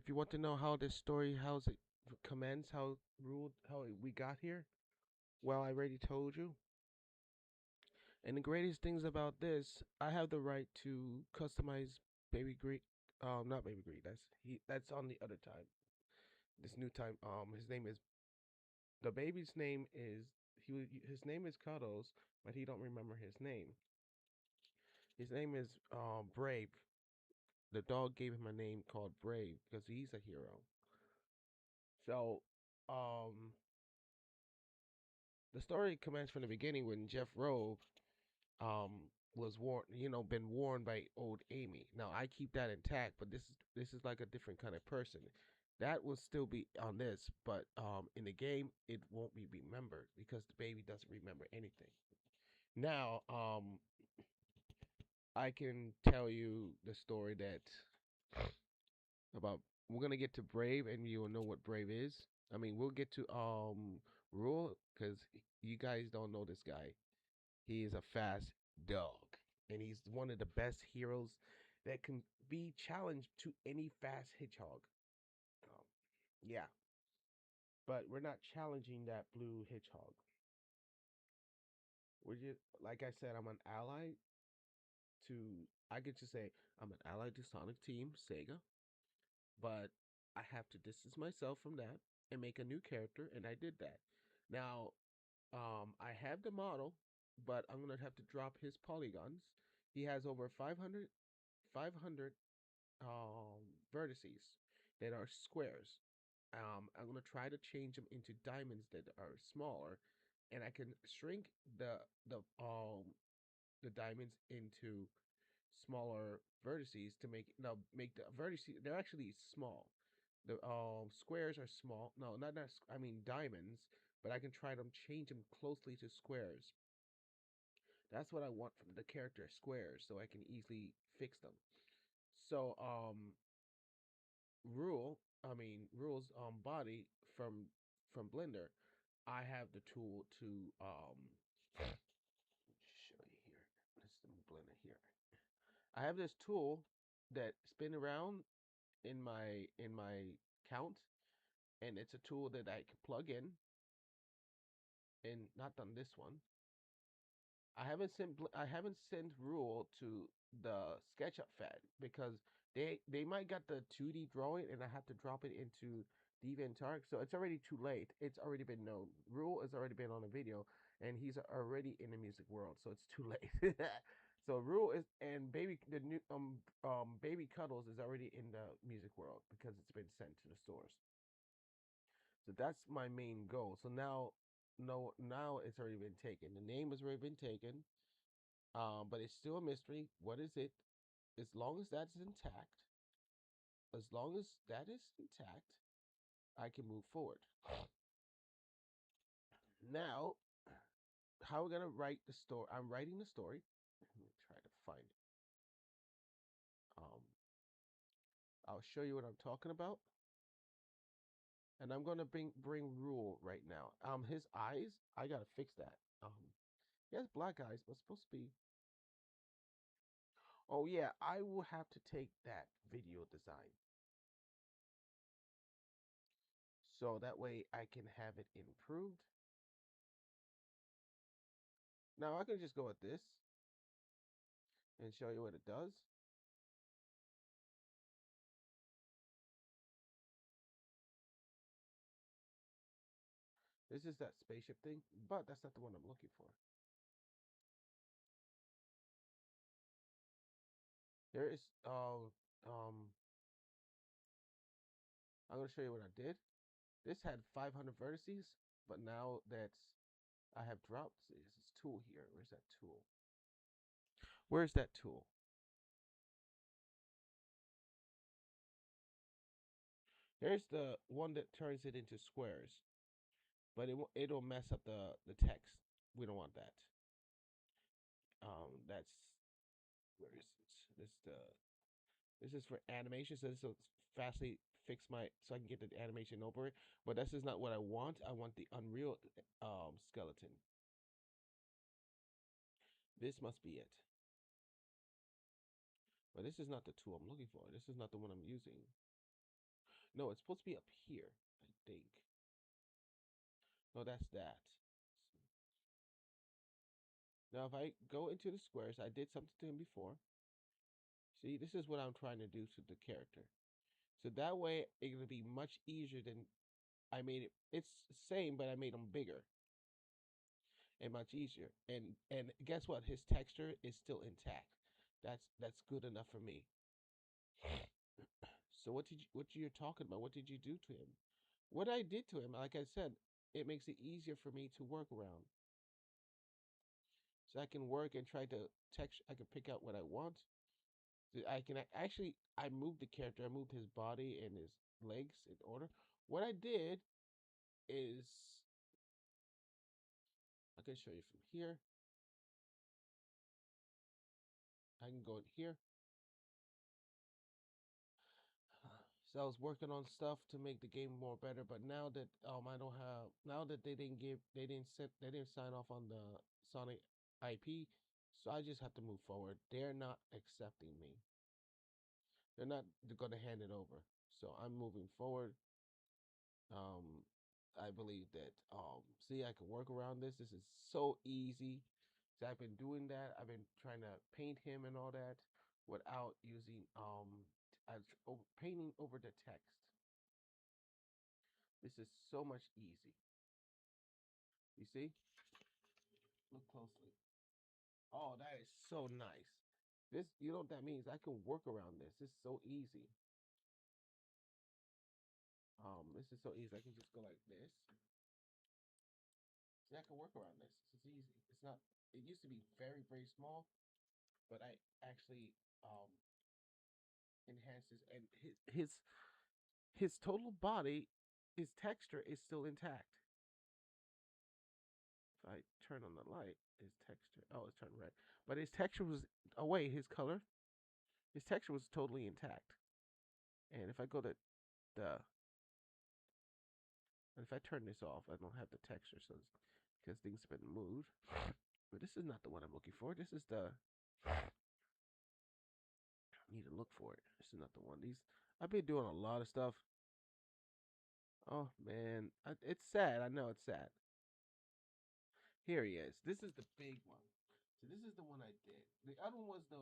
If you want to know how this story, how's it commenced, how ruled, we got here, well, I already told you. And the greatest things about this, I have the right to customize Baby Greek. Not Baby Greek. That's on the other time. This new time. His name is the baby's name is his name is Cuddles, but he don't remember his name. His name is Brave. The dog gave him a name called Brave because he's a hero. So, um, the story commenced from the beginning when Jeff Rowe um was warned, been warned by old Amy. Now I keep that intact, but this is like a different kind of person. That will still be on this, but in the game it won't be remembered because the baby doesn't remember anything. Now, I can tell you the story that about we're gonna get to Brave and you'll know what Brave is. I mean, we'll get to Rule because you guys don't know this guy. He is a fast dog, and he's one of the best heroes that can be challenged to any fast hedgehog. Um, yeah, but we're not challenging that blue hedgehog. We're just, like I said, I'm an ally to. I get to say I'm an ally to Sonic Team Sega, but I have to distance myself from that and make a new character, and I did that. Now, I have the model, but I'm gonna have to drop his polygons. He has over 500 vertices that are squares. I'm gonna try to change them into diamonds that are smaller, and I can shrink the um the diamonds into smaller vertices to make the vertices. They're actually small. The squares are small. No, not I mean diamonds, but I can try to change them closely to squares. That's what I want from the character squares, so I can easily fix them. So rules body from Blender. I have the tool to show you here. Let's do Blender here. I have this tool that spin around in my count, and it's a tool that I can plug in, and not on this one. I haven't sent Rule to the SketchUp Fed because they might got the 2D drawing and I have to drop it into DeviantArt, so it's already too late. It's already been known. Rule has already been on a video and he's already in the music world, so it's too late. So Rule is and baby the new baby Cuddles is already in the music world because it's been sent to the stores. So that's my main goal. So now no now it's already been taken. The name has already been taken. But it's still a mystery. What is it? As long as that's intact, as long as that is intact, I can move forward. Now, how we're gonna write the story? I'm writing the story. Let me try to find it. Um, I'll show you what I'm talking about, and I'm gonna bring Rule right now. His eyes, I gotta fix that. He has black eyes, but it's supposed to be. Oh yeah, I will have to take that video design so that way I can have it improved. Now I can just go with this and show you what it does. This is that spaceship thing, but that's not the one I'm looking for. There is I'm gonna show you what I did. This had 500 vertices, but now that's I have dropped this tool here. Where's that tool? Where's that tool? Here's the one that turns it into squares, but it'll mess up the text. We don't want that. That's where is it? This is for animation, so this will fastly fix my so I can get the animation over it. But this is not what I want. I want the Unreal skeleton. This must be it. But this is not the tool I'm looking for. This is not the one I'm using. No, it's supposed to be up here, I think. No, that's that. Now, if I go into the squares, I did something to him before. See, this is what I'm trying to do to the character. So that way, it's gonna be much easier than I made it. It's the same, but I made them bigger and much easier. And guess what? His texture is still intact. That's good enough for me. So what you're talking about? What did you do to him? What I did to him, like I said, it makes it easier for me to work around. So I can work and try to text. I can pick out what I want. I can actually. I moved the character. I moved his body and his legs in order. What I did is I can show you from here. I can go in here. So I was working on stuff to make the game more better, but now that I don't have now that they didn't sign off on the Sonic IP, so I just have to move forward. They're not accepting me. They're not going to hand it over. So I'm moving forward. Um, I believe that see I can work around this. This is so easy. So I've been doing that. I've been trying to paint him and all that without using painting over the text. This is so much easy. You see? Look closely. Oh, that is so nice. This, you know what that means? I can work around this. It's so easy. This is so easy. I can just go like this. See, I can work around this. This is easy. It's not. It used to be very, very small, but I actually enhances and his total body, his texture is still intact. If I turn on the light, his texture. Oh, it's turned red, but his texture was away. His color, his texture was totally intact. And if I go to the, if I turn this off, I don't have the texture, so it's because things have been moved. But this is not the one I'm looking for. This is the. I need to look for it. This is not the one. These I've been doing a lot of stuff. Oh man, it's sad. I know it's sad. Here he is. This is the big one. So this is the one I did. The other one was the.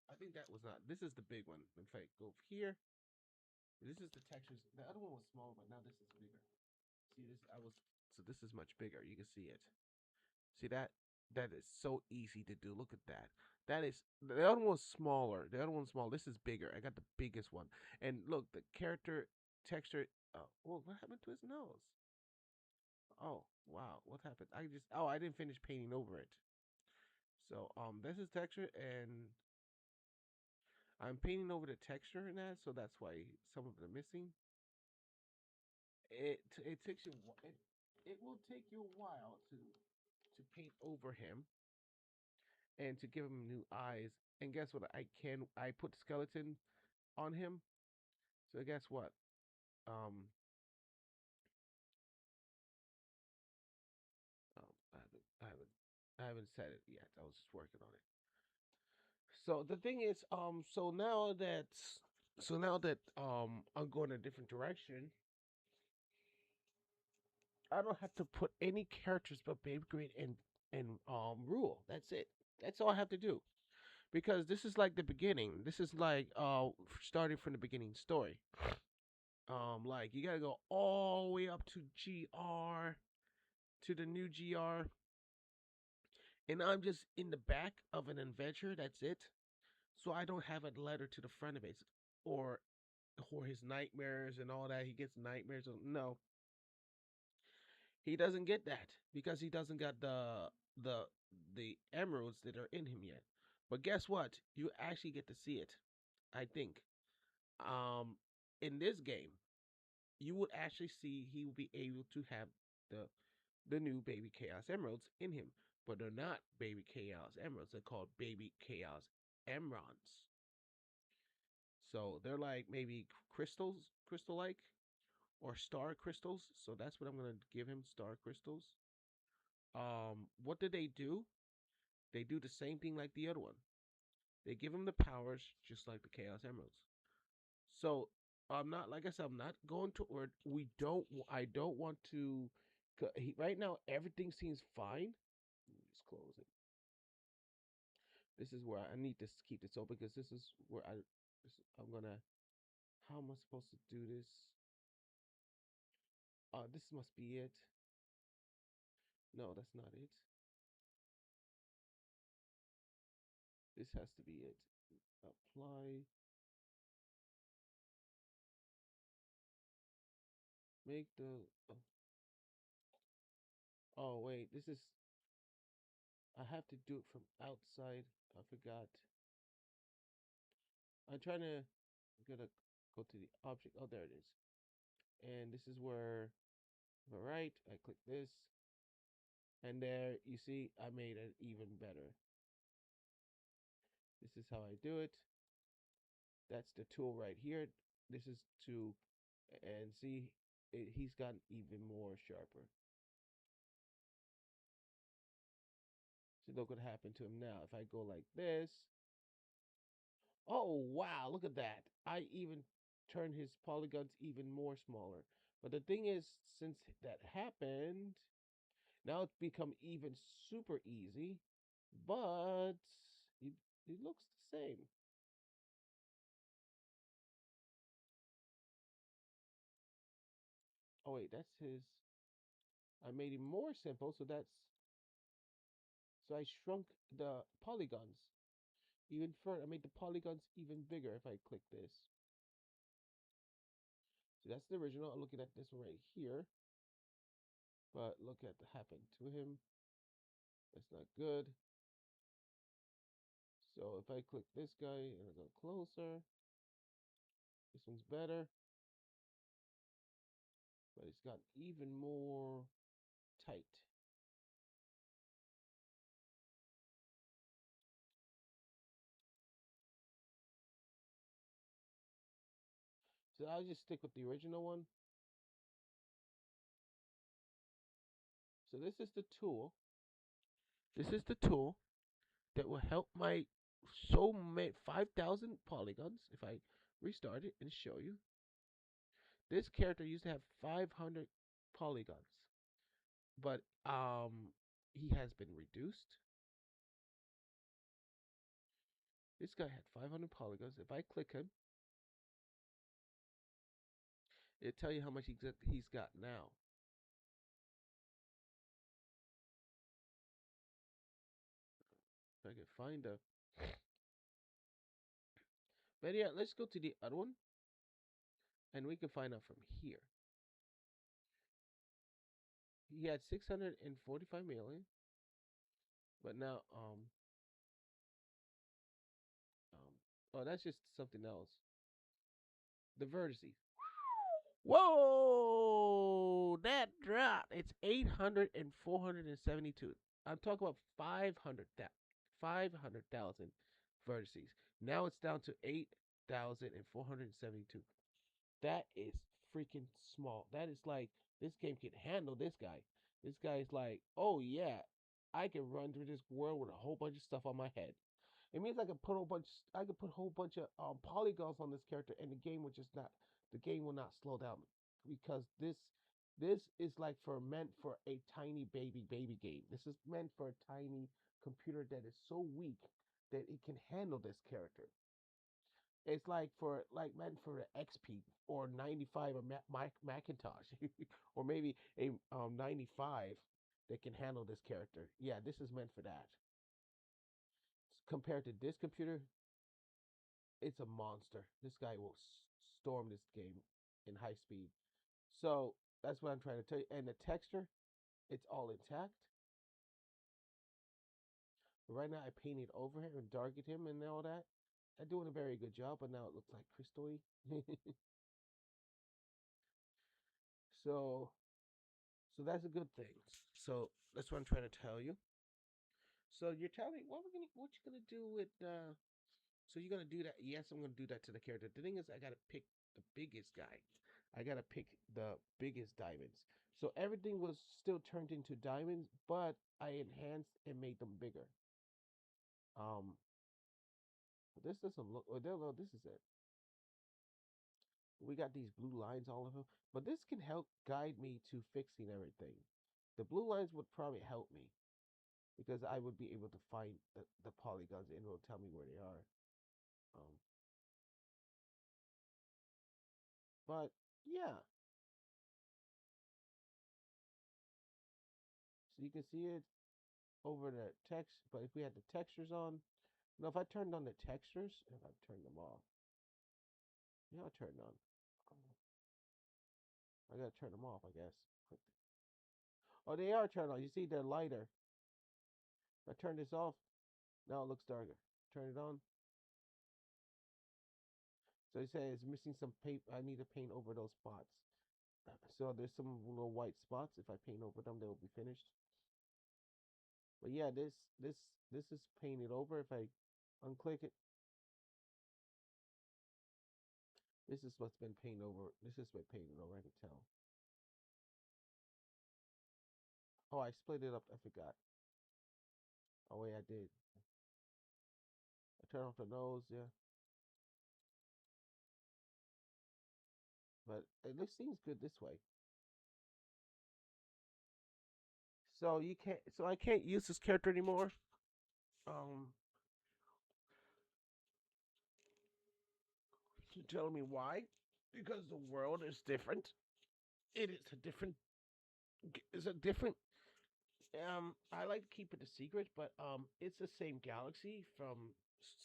I think that was not. This is the big one. In fact, go over here. This is the textures. The other one was small, but now this is bigger. See this? I was. So this is much bigger. You can see it. See that? That is so easy to do. Look at that. That is the other one was smaller. The other one's small. This is bigger. I got the biggest one. And look, the character texture. Oh, well, what happened to his nose? Oh, wow. What happened? I just. Oh, I didn't finish painting over it. So this is texture, and I'm painting over the texture in that, so that's why some of them are missing. It takes you it will take you a while to paint over him and to give him new eyes. And guess what? I put skeleton on him. So guess what? Um, I haven't said it yet. I was just working on it. So the thing is, so now that I'm going a different direction, I don't have to put any characters but Baby Green and Rule. That's it. That's all I have to do. Because this is like the beginning. This is like starting from the beginning story. Like you gotta go all the way up to GR to the new GR, and I'm just in the back of an adventure. That's it. So I don't have a letter to the front of it, or or his nightmares and all that. He gets nightmares. No, he doesn't get that because he doesn't got the the emeralds that are in him yet. But guess what? You actually get to see it. I think. Um, in this game, you would actually see he will be able to have the the new baby chaos emeralds in him, but they're not baby chaos emeralds. They're called baby chaos emeralds. So they're like maybe crystals, crystal like, or star crystals. So that's what I'm gonna give him, star crystals. What do? They do the same thing like the other one. They give him the powers just like the chaos emeralds. So I'm not, like I said, I'm not going to, or we don't, I don't want to, right now, everything seems fine. Let me just close it. This is where I need to keep this open because this is where I'm gonna, how am I supposed to do this? This must be it. No, that's not it. This has to be it. Apply, make the, oh wait, this is, I have to do it from outside. I forgot. I'm trying to, I'm gonna go to the object. Oh, there it is. And this is where, all right, I click this, and there you see I made it even better. This is how I do it. That's the tool right here. This is to, and see, he's gotten even more sharper. So look what happened to him now. If I go like this, oh wow, look at that. I even turned his polygons even more smaller. But the thing is, since that happened, now it's become even super easy, but it, it looks the same. Oh wait, that's his. I made it more simple, so that's, so I shrunk the polygons even further. I made the polygons even bigger if I click this. So that's the original. I'm looking at this one right here, but look at what happened to him. That's not good. So if I click this guy and I go closer, this one's better, but it's got even more tight. So I'll just stick with the original one. So this is the tool. This is the tool that will help my so many 5,000 polygons. If I restart it and show you, this character used to have 500 polygons, but he has been reduced. This guy had 500 polygons. If I click him, it'll tell you how much he's got now. If I can find a, but yeah, let's go to the other one, and we can find out from here. He had 645 million, but now um oh, that's just something else. The vertices. Whoa, that dropped. It's 800 and 472. I'm talking about 500,000 vertices. Now it's down to 8,472. That is freaking small. That is like, this game can handle this guy. This guy is like, oh yeah, I can run through this world with a whole bunch of stuff on my head. It means I could put a whole bunch. I could put a whole bunch of polygons on this character, and the game would just not. The game will not slow down because this is like for meant for a tiny baby game. This is meant for a tiny computer that is so weak that it can handle this character. It's like for like meant for an XP or 95 or Macintosh or maybe a 95 that can handle this character. Yeah, this is meant for that. Compared to this computer, it's a monster. This guy will storm this game in high speed. So that's what I'm trying to tell you. And the texture, it's all intact. But right now, I painted over him and darkened him and all that. I'm doing a very good job, but now it looks like crystal-y. so, so that's a good thing. So that's what I'm trying to tell you. So you're telling me what you gonna do with so you're gonna do that? Yes, I'm gonna do that to the character. The thing is, I gotta pick the biggest guy. I gotta pick the biggest diamonds. So everything was still turned into diamonds, but I enhanced and made them bigger. Um, this doesn't look. Oh, no, this is it. We got these blue lines all of them, but this can help guide me to fixing everything. The blue lines would probably help me because I would be able to find the polygons and it will tell me where they are. Um, but yeah, so you can see it over the text. But if we had the textures on, no, if I turned on the textures, if I turned them off, yeah, I turned on. I gotta turn them off, I guess. Oh, they are turned on. You see, they're lighter. If I turn this off, now it looks darker. Turn it on. So it says it's missing some paint. I need to paint over those spots. So there's some little white spots. If I paint over them, they will be finished. But yeah, this this is painted over. If I unclick it, this is what's been painted over. This has been painted over. I can tell. Oh, I split it up. I forgot. Oh wait, I did. I turn off the nose. Yeah, but it looks seems good this way. So you can't. So I can't use this character anymore. Um, you telling me why? Because the world is different. It is a different. It's a different. I like to keep it a secret, but it's the same galaxy from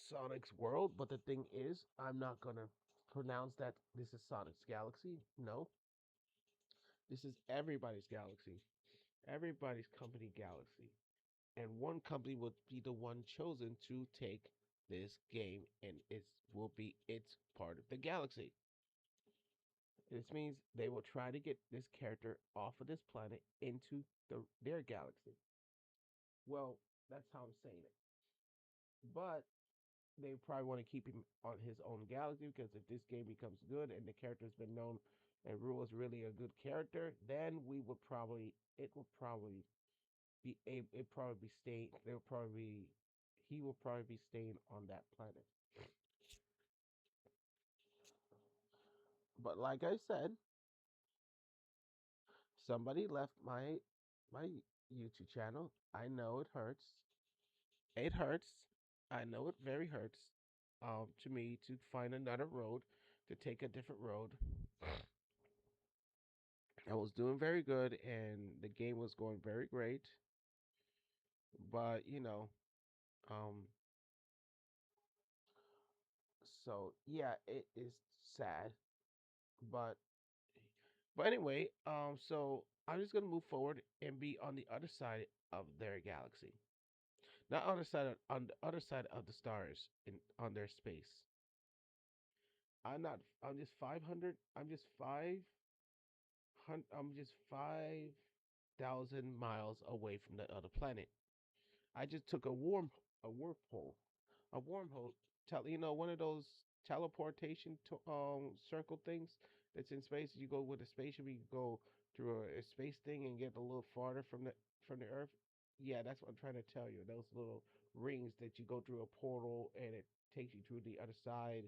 Sonic's world. But the thing is, I'm not gonna pronounce that this is Sonic's galaxy. No, this is everybody's galaxy, everybody's company galaxy, and one company would be the one chosen to take this game, and it will be its part of the galaxy. This means they will try to get this character off of this planet into their galaxy. Well, that's how I'm saying it. But they probably want to keep him on his own galaxy because if this game becomes good and the character's been known and Rule is really a good character, then we would probably it will probably be it probably be staying. They'll probably be, he will probably be staying on that planet. But like I said, somebody left my YouTube channel. I know it hurts. It hurts. I know it very hurts. To me to find another road, to take a different road. I was doing very good, and the game was going very great. But um, so yeah, it is sad. But anyway, so I'm just gonna move forward and be on the other side of their galaxy, not on the other side of the stars in on their space. I'm not. I'm just 500. I'm just 5,000 miles away from the other planet. I just took a wormhole, a wormhole. One of those teleportation circle things that's in space. You go with a spaceship, you go through a space thing and get a little farther from the Earth. Yeah, that's what I'm trying to tell you. Those little rings that you go through a portal and it takes you through the other side.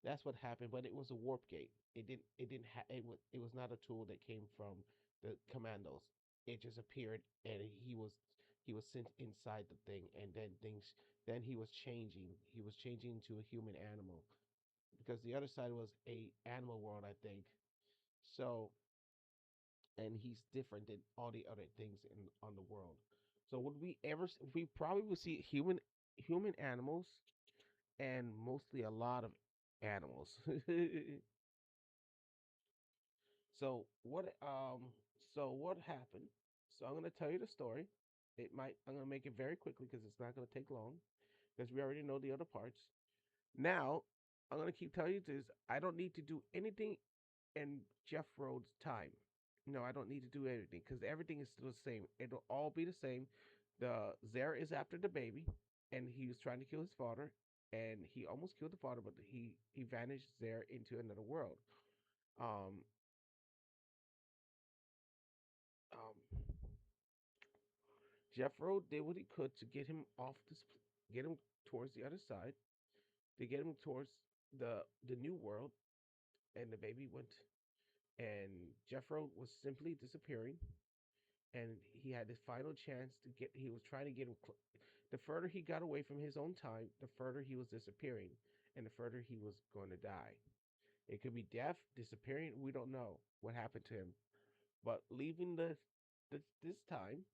That's what happened, but it was a warp gate. It was not a tool that came from the commandos. It just appeared and he was sent inside the thing, and then he was changing into a human animal because the other side was a animal world, I think. So, and he's different than all the other things in on the world. So would we ever we probably would see human animals and mostly a lot of animals. So what happened? So I'm gonna tell you the story. I'm gonna make it very quickly because it's not gonna take long because we already know the other parts. Now I'm gonna keep telling you this. I don't need to do anything in Jeff Rhodes' time. No, I don't need to do anything because everything is still the same. It'll all be the same. The Zare is after the baby, and he was trying to kill his father, and he almost killed the father, but he vanished Zare into another world. Um, um, Jeff Rhodes did what he could to get him towards the other side, to get him towards the new world. and the baby went, and Jeffro was simply disappearing, and he had his final chance to get. He was trying to get him. The further he got away from his own time, the further he was disappearing, and the further he was going to die. It could be death, disappearing. We don't know what happened to him, but leaving this time,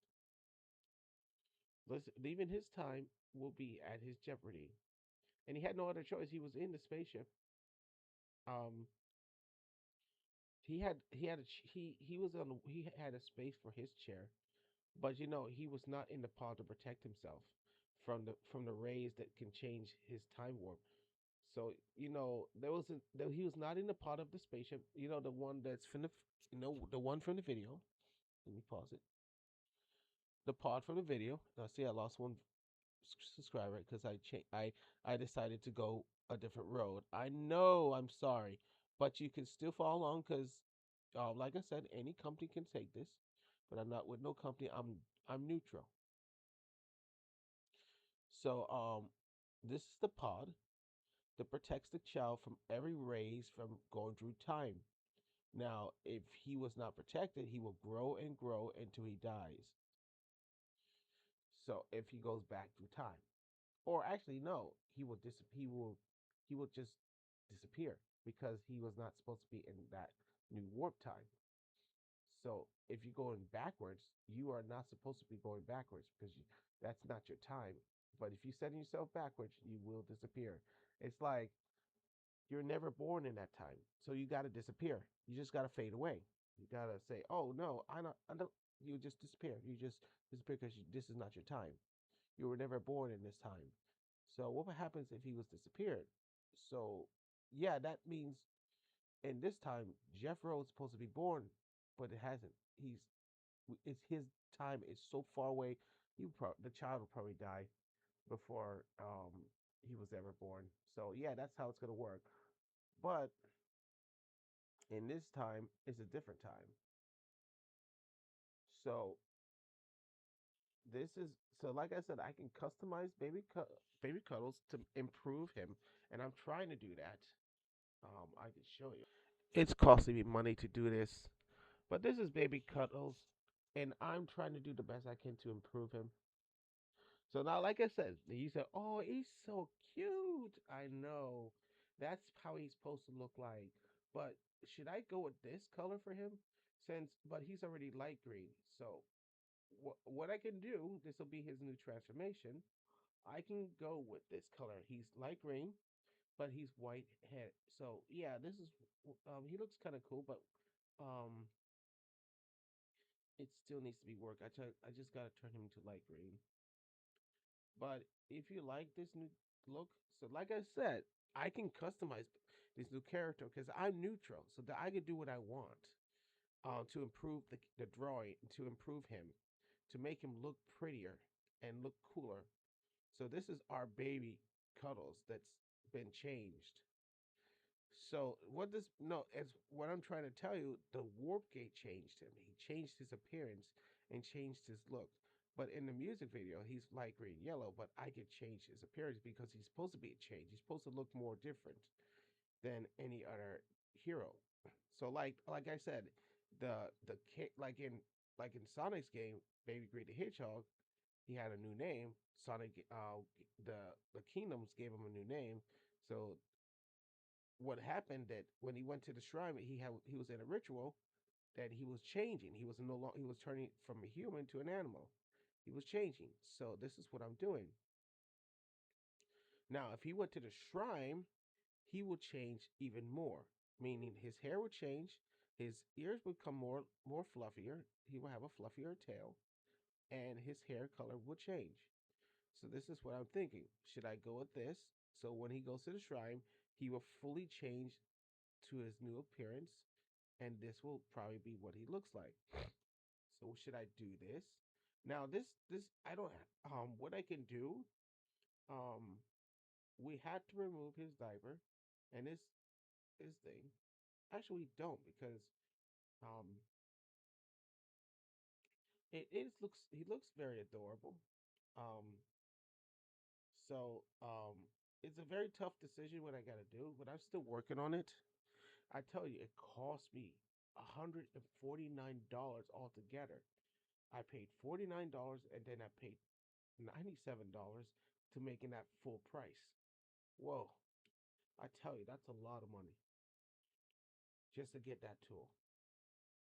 leaving his time will be at his jeopardy. And he had no other choice. He was in the spaceship. Um, he was on he had a space for his chair, but he was not in the pod to protect himself from the rays that can change his time warp. So there wasn't he was not in the pod of the spaceship. The one that's from the one from the video. Let me pause it. The pod from the video. Now see, I lost one subscriber because I decided to go a different road. I know, I'm sorry, but you can still follow along because, like I said, any company can take this, but I'm not with no company. I'm neutral. So this is the pod that protects the child from every rays from going through time. Now, if he was not protected, he will grow and grow until he dies. So if he goes back through time. Or actually, no, he will just disappear because he was not supposed to be in that new warp time. So if you're going backwards, you are not supposed to be going backwards because that's not your time. But if you set yourself backwards, you will disappear. It's like you're never born in that time, so you got to disappear. You just got to fade away. You got to say, "Oh no, I don't." I don't. You just disappear. You just disappear because this is not your time. You were never born in this time. So what happens if he was disappeared? So yeah, that means in this time Jeff Rhodes supposed to be born, but it hasn't. It's his time is so far away. The child will probably die before he was ever born. So yeah, that's how it's gonna work. But in this time, it's a different time. So this is so like I said, I can customize baby Cuddles to improve him, and I'm trying to do that. I can show you. It's costing me money to do this, but this is baby Cuddles, and I'm trying to do the best I can to improve him. So now, like I said, you said, "Oh, he's so cute." I know that's how he's supposed to look like, but should I go with this color for him? But he's already light green. So what I can do, this will be his new transformation. I can go with this color. He's light green, but he's white head. So yeah, this is he looks kind of cool, but um it still needs to be work. I just gotta turn him to light green. But if you like this new look, so like I said, I can customize this new character because I'm neutral, so that I can do what I want to improve the drawing, to improve him, to make him look prettier and look cooler. So this is our baby Cuddles that's been changed. So what this no, as what I'm trying to tell you, the warp gate changed him. He changed his appearance and changed his look. But in the music video, he's light green yellow, but I could change his appearance because he's supposed to be a change. He's supposed to look more different than any other hero. So like I said, like in Sonic's game, Baby Great the Hedgehog, he had a new name. Sonic the Kingdoms gave him a new name. So what happened that when he went to the shrine, he was in a ritual that he was changing. He was no longer he was turning from a human to an animal. He was changing. So this is what I'm doing. Now, if he went to the shrine, he would change even more, meaning his hair would change, his ears would become more fluffier, he would have a fluffier tail, and his hair color would change. So this is what I'm thinking. Should I go with this? So when he goes to the shrine, he will fully change to his new appearance, and this will probably be what he looks like. So should I do this? Now this I don't what I can do, um we had to remove his diaper and his thing. Actually we don't because um it looks he looks very adorable. Um so it's a very tough decision what I gotta do, but I'm still working on it. I tell you, it cost me $149 altogether. I paid $49 and then I paid $97 to making that full price. Whoa, I tell you, that's a lot of money just to get that tool.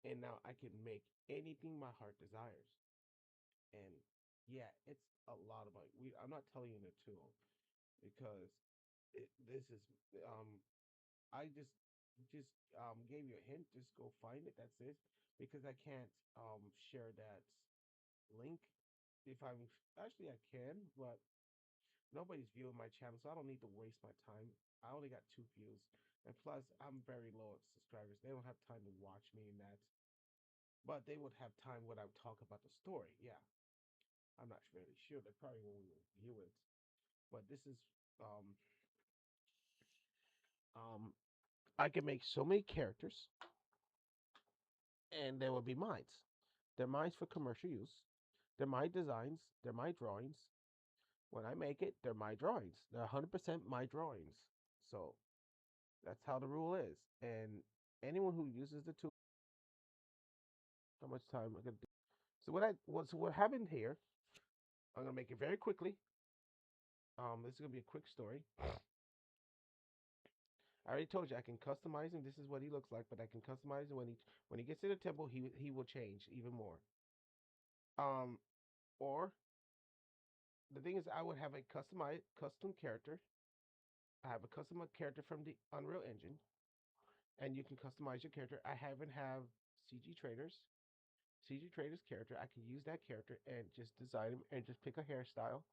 And now I can make anything my heart desires. And yeah, it's a lot of money. I'm not telling you the tool because this is um I just gave you a hint. Just go find it. That's it. Because I can't share that link. If I'm actually I can, but nobody's viewing my channel, so I don't need to waste my time. I only got 2 views, and plus I'm very low at subscribers. They don't have time to watch me in that, but they would have time when I talk about the story. Yeah, I'm not really sure. They probably won't even view it. But this is um um I can make so many characters, and they will be mine. They're mine for commercial use. They're my designs. They're my drawings. When I make it, they're my drawings. They're 100% my drawings. So that's how the rule is. And anyone who uses the tool, how much time I'm gonna do. So what happened here? I'm gonna make it very quickly. This is gonna be a quick story. I already told you I can customize him. This is what he looks like, but I can customize him when he gets to the temple. He will change even more. Um, or the thing is, I would have a custom character. I have a custom character from the Unreal Engine, and you can customize your character. I haven't have CG Traders. CG Traders character. I can use that character and just design him and just pick a hairstyle,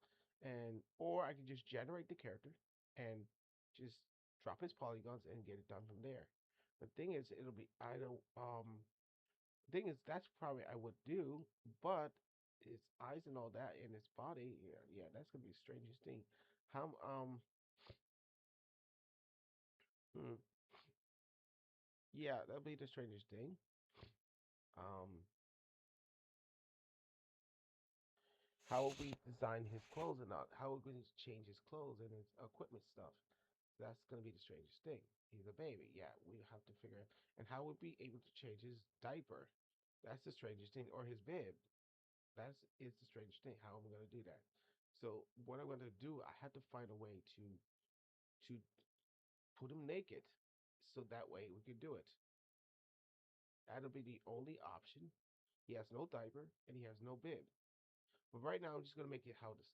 and or I can just generate the character and just drop his polygons and get it done from there. The thing is, it'll be I don't thing is that's probably I would do, but his eyes and all that and his body, yeah, yeah, that's gonna be the strangest thing. How hmm, yeah, that'll be the strangest thing. Um, how will we design his clothes and not? How are we going to change his clothes and his equipment stuff? That's going to be the strangest thing. He's a baby. Yeah, we have to figure out. And how would we be able to change his diaper? That's the strangest thing. Or his bib. That's is the strangest thing. How am I going to do that? So what I'm going to do, I have to find a way to put him naked, so that way we can do it. That'll be the only option. He has no diaper and he has no bib. But right now, I'm just gonna make it how this.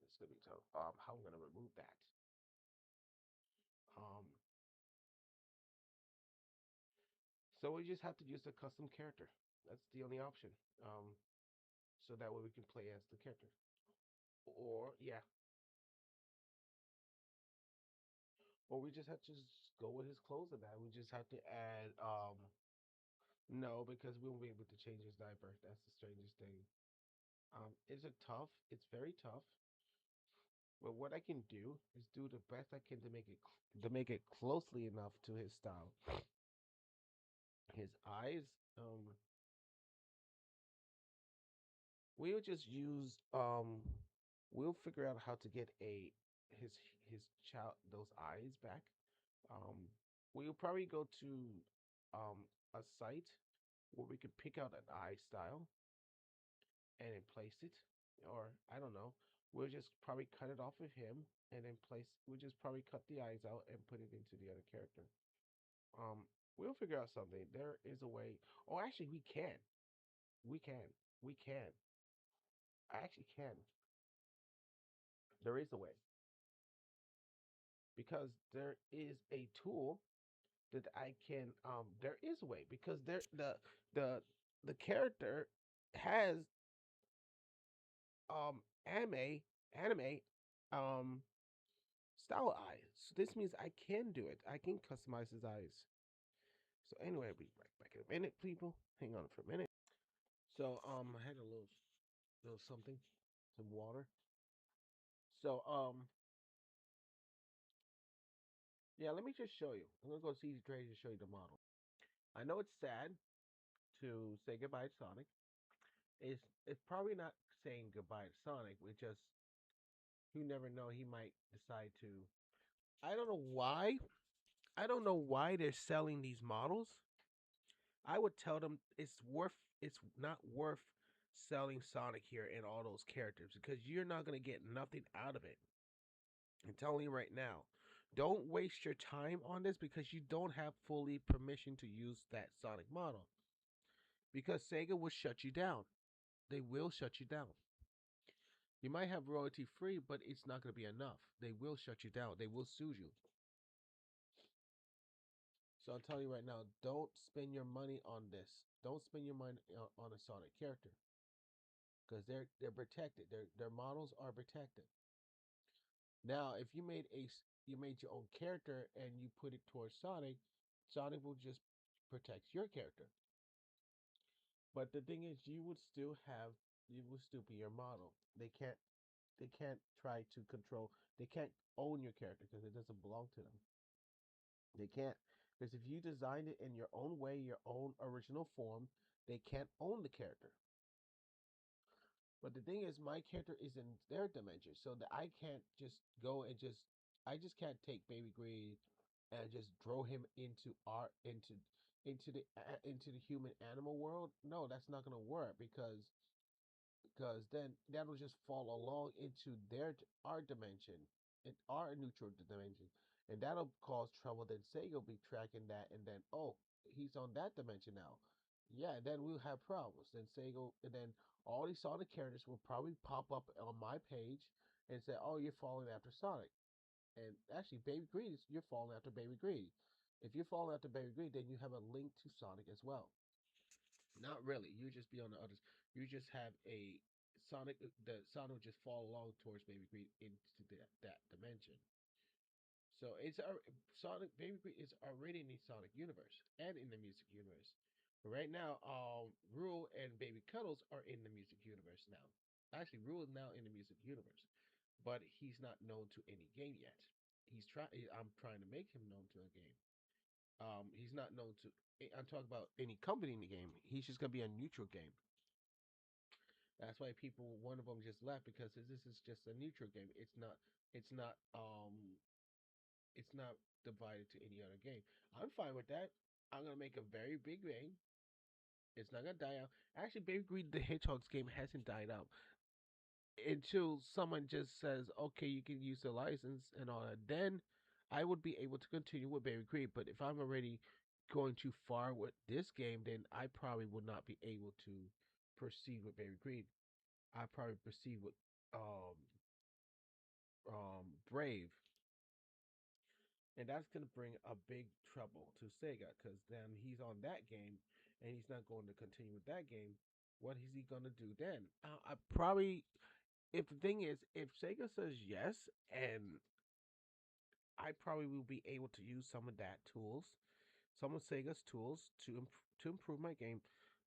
It's gonna be tough. How I'm gonna remove that. Um, so we just have to use a custom character. That's the only option. So that way we can play as the character. Or yeah, or we just have to just go with his clothes and that. We just have to add. No, because we won't be able to change his diaper. That's the strangest thing. It's a tough. It's very tough. But what I can do is do the best I can to make it closely enough to his style. His eyes. Um, we'll just use we'll figure out how to get a his his child those eyes back. Um, we'll probably go to a site where we can pick out an eye style and then place it, or I don't know. We'll just probably cut it off of him and then place. We'll just probably cut the eyes out and put it into the other character. Um, we'll figure out something. There is a way. Oh, actually, we can. We can. We can. I actually can. There is a way because there is a tool that I can. There is a way because the the character has anime um style eyes. So this means I can do it. I can customize his eyes. So anyway, I'll be right back in a minute, people. Hang on for a minute. So I had a little something, some water. So yeah, let me just show you. I'm gonna go see the trade and show you the model. I know it's sad to say goodbye to Sonic. It's probably not saying goodbye to Sonic. We just you never know. He might decide to. I don't know why. I don't know why they're selling these models. I would tell them it's not worth selling Sonic here and all those characters because you're not gonna get nothing out of it. I'm telling you right now, don't waste your time on this because you don't have fully permission to use that Sonic model. Because Sega will shut you down. They will shut you down. You might have royalty free, but it's not going to be enough. They will shut you down. They will sue you. So I'm telling you right now, don't spend your money on this. Don't spend your money on a Sonic character because they're protected. Their models are protected. Now, if you made your own character and you put it towards Sonic, Sonic will just protect your character. But the thing is, you would still be your model. They can't try to control. They can't own your character because it doesn't belong to them. They can't because if you designed it in your own way, your own original form, they can't own the character. But the thing is, my character is in their dimension, so that I can't just go and I just can't take Baby Greed and just throw him into art into the human animal world. No, that's not gonna work because then that'll just fall along into our dimension, in our neutral dimension, and that'll cause trouble. Then Sega will be tracking that, and then oh, he's on that dimension now. Yeah, then we'll have problems. Then Sega, and then all these Sonic characters will probably pop up on my page and say, "Oh, you're following after Sonic." And actually, Baby Greed is you're falling after Baby Greed. If you're falling after Baby Greed, then you have a link to Sonic as well. Not really. You just be on the others. You just have a Sonic. The Sonic will just fall along towards Baby Greed into that dimension. So it's a Sonic. Baby Greed is already in the Sonic universe and in the music universe. But right now, Rule and Baby Cuddles are in the music universe now. Actually, Rule is now in the music universe, but he's not known to any game yet. He's trying. I'm trying to make him known to a game. He's not known to. I'm talking about any company in the game. He's just gonna be a neutral game. That's why people. One of them just left because this is just a neutral game. It's not. It's not. It's not divided to any other game. I'm fine with that. I'm gonna make a very big game. It's not gonna die out. Actually, Baby Greed the Hedgehog's game hasn't died out until someone just says, "Okay, you can use the license and all that." Then I would be able to continue with Baby Greed. But if I'm already going too far with this game, then I probably would not be able to proceed with Baby Greed. I probably proceed with um Brave, and that's gonna bring a big trouble to Sega because then he's on that game and he's not going to continue with that game. What is he gonna do then? I probably, if the thing is, if Sega says yes, and I probably will be able to use some of that tools, some of Sega's tools to improve my game.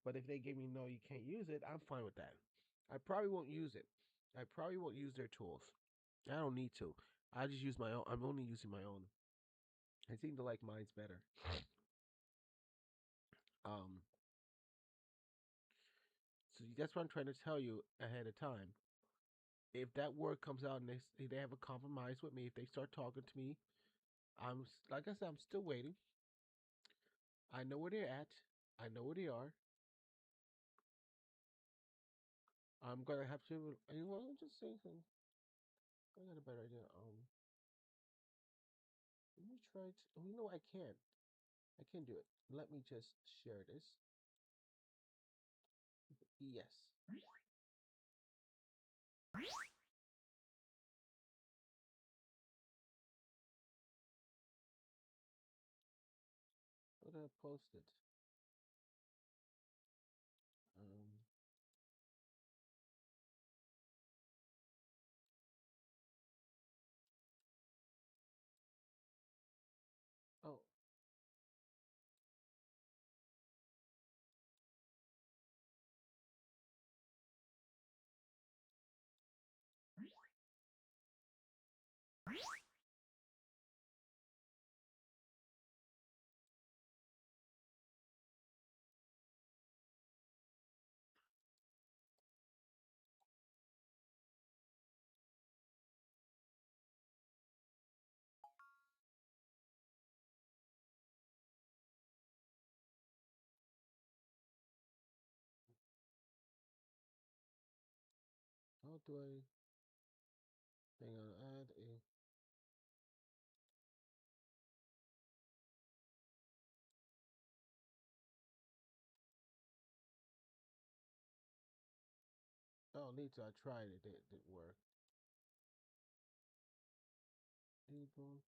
But if they give me no, you can't use it, I'm fine with that. I probably won't use it. I probably won't use their tools. I don't need to. I just use my own. I'm only using my own. I seem to like mine's better. Um, so that's what I'm trying to tell you ahead of time. If that word comes out and they have a compromise with me, if they start talking to me, like I said, I'm still waiting. I know where they're at. I know where they are. I'm gonna have to. You know, I'm just saying something. I got a better idea. Let me try to. Oh, you know, I can. I can do it. Let me just share this. Yes. But I posted. Um. Oh. How do I? Hang on. Add a. Oh, need to. I tried it. It didn't work. People.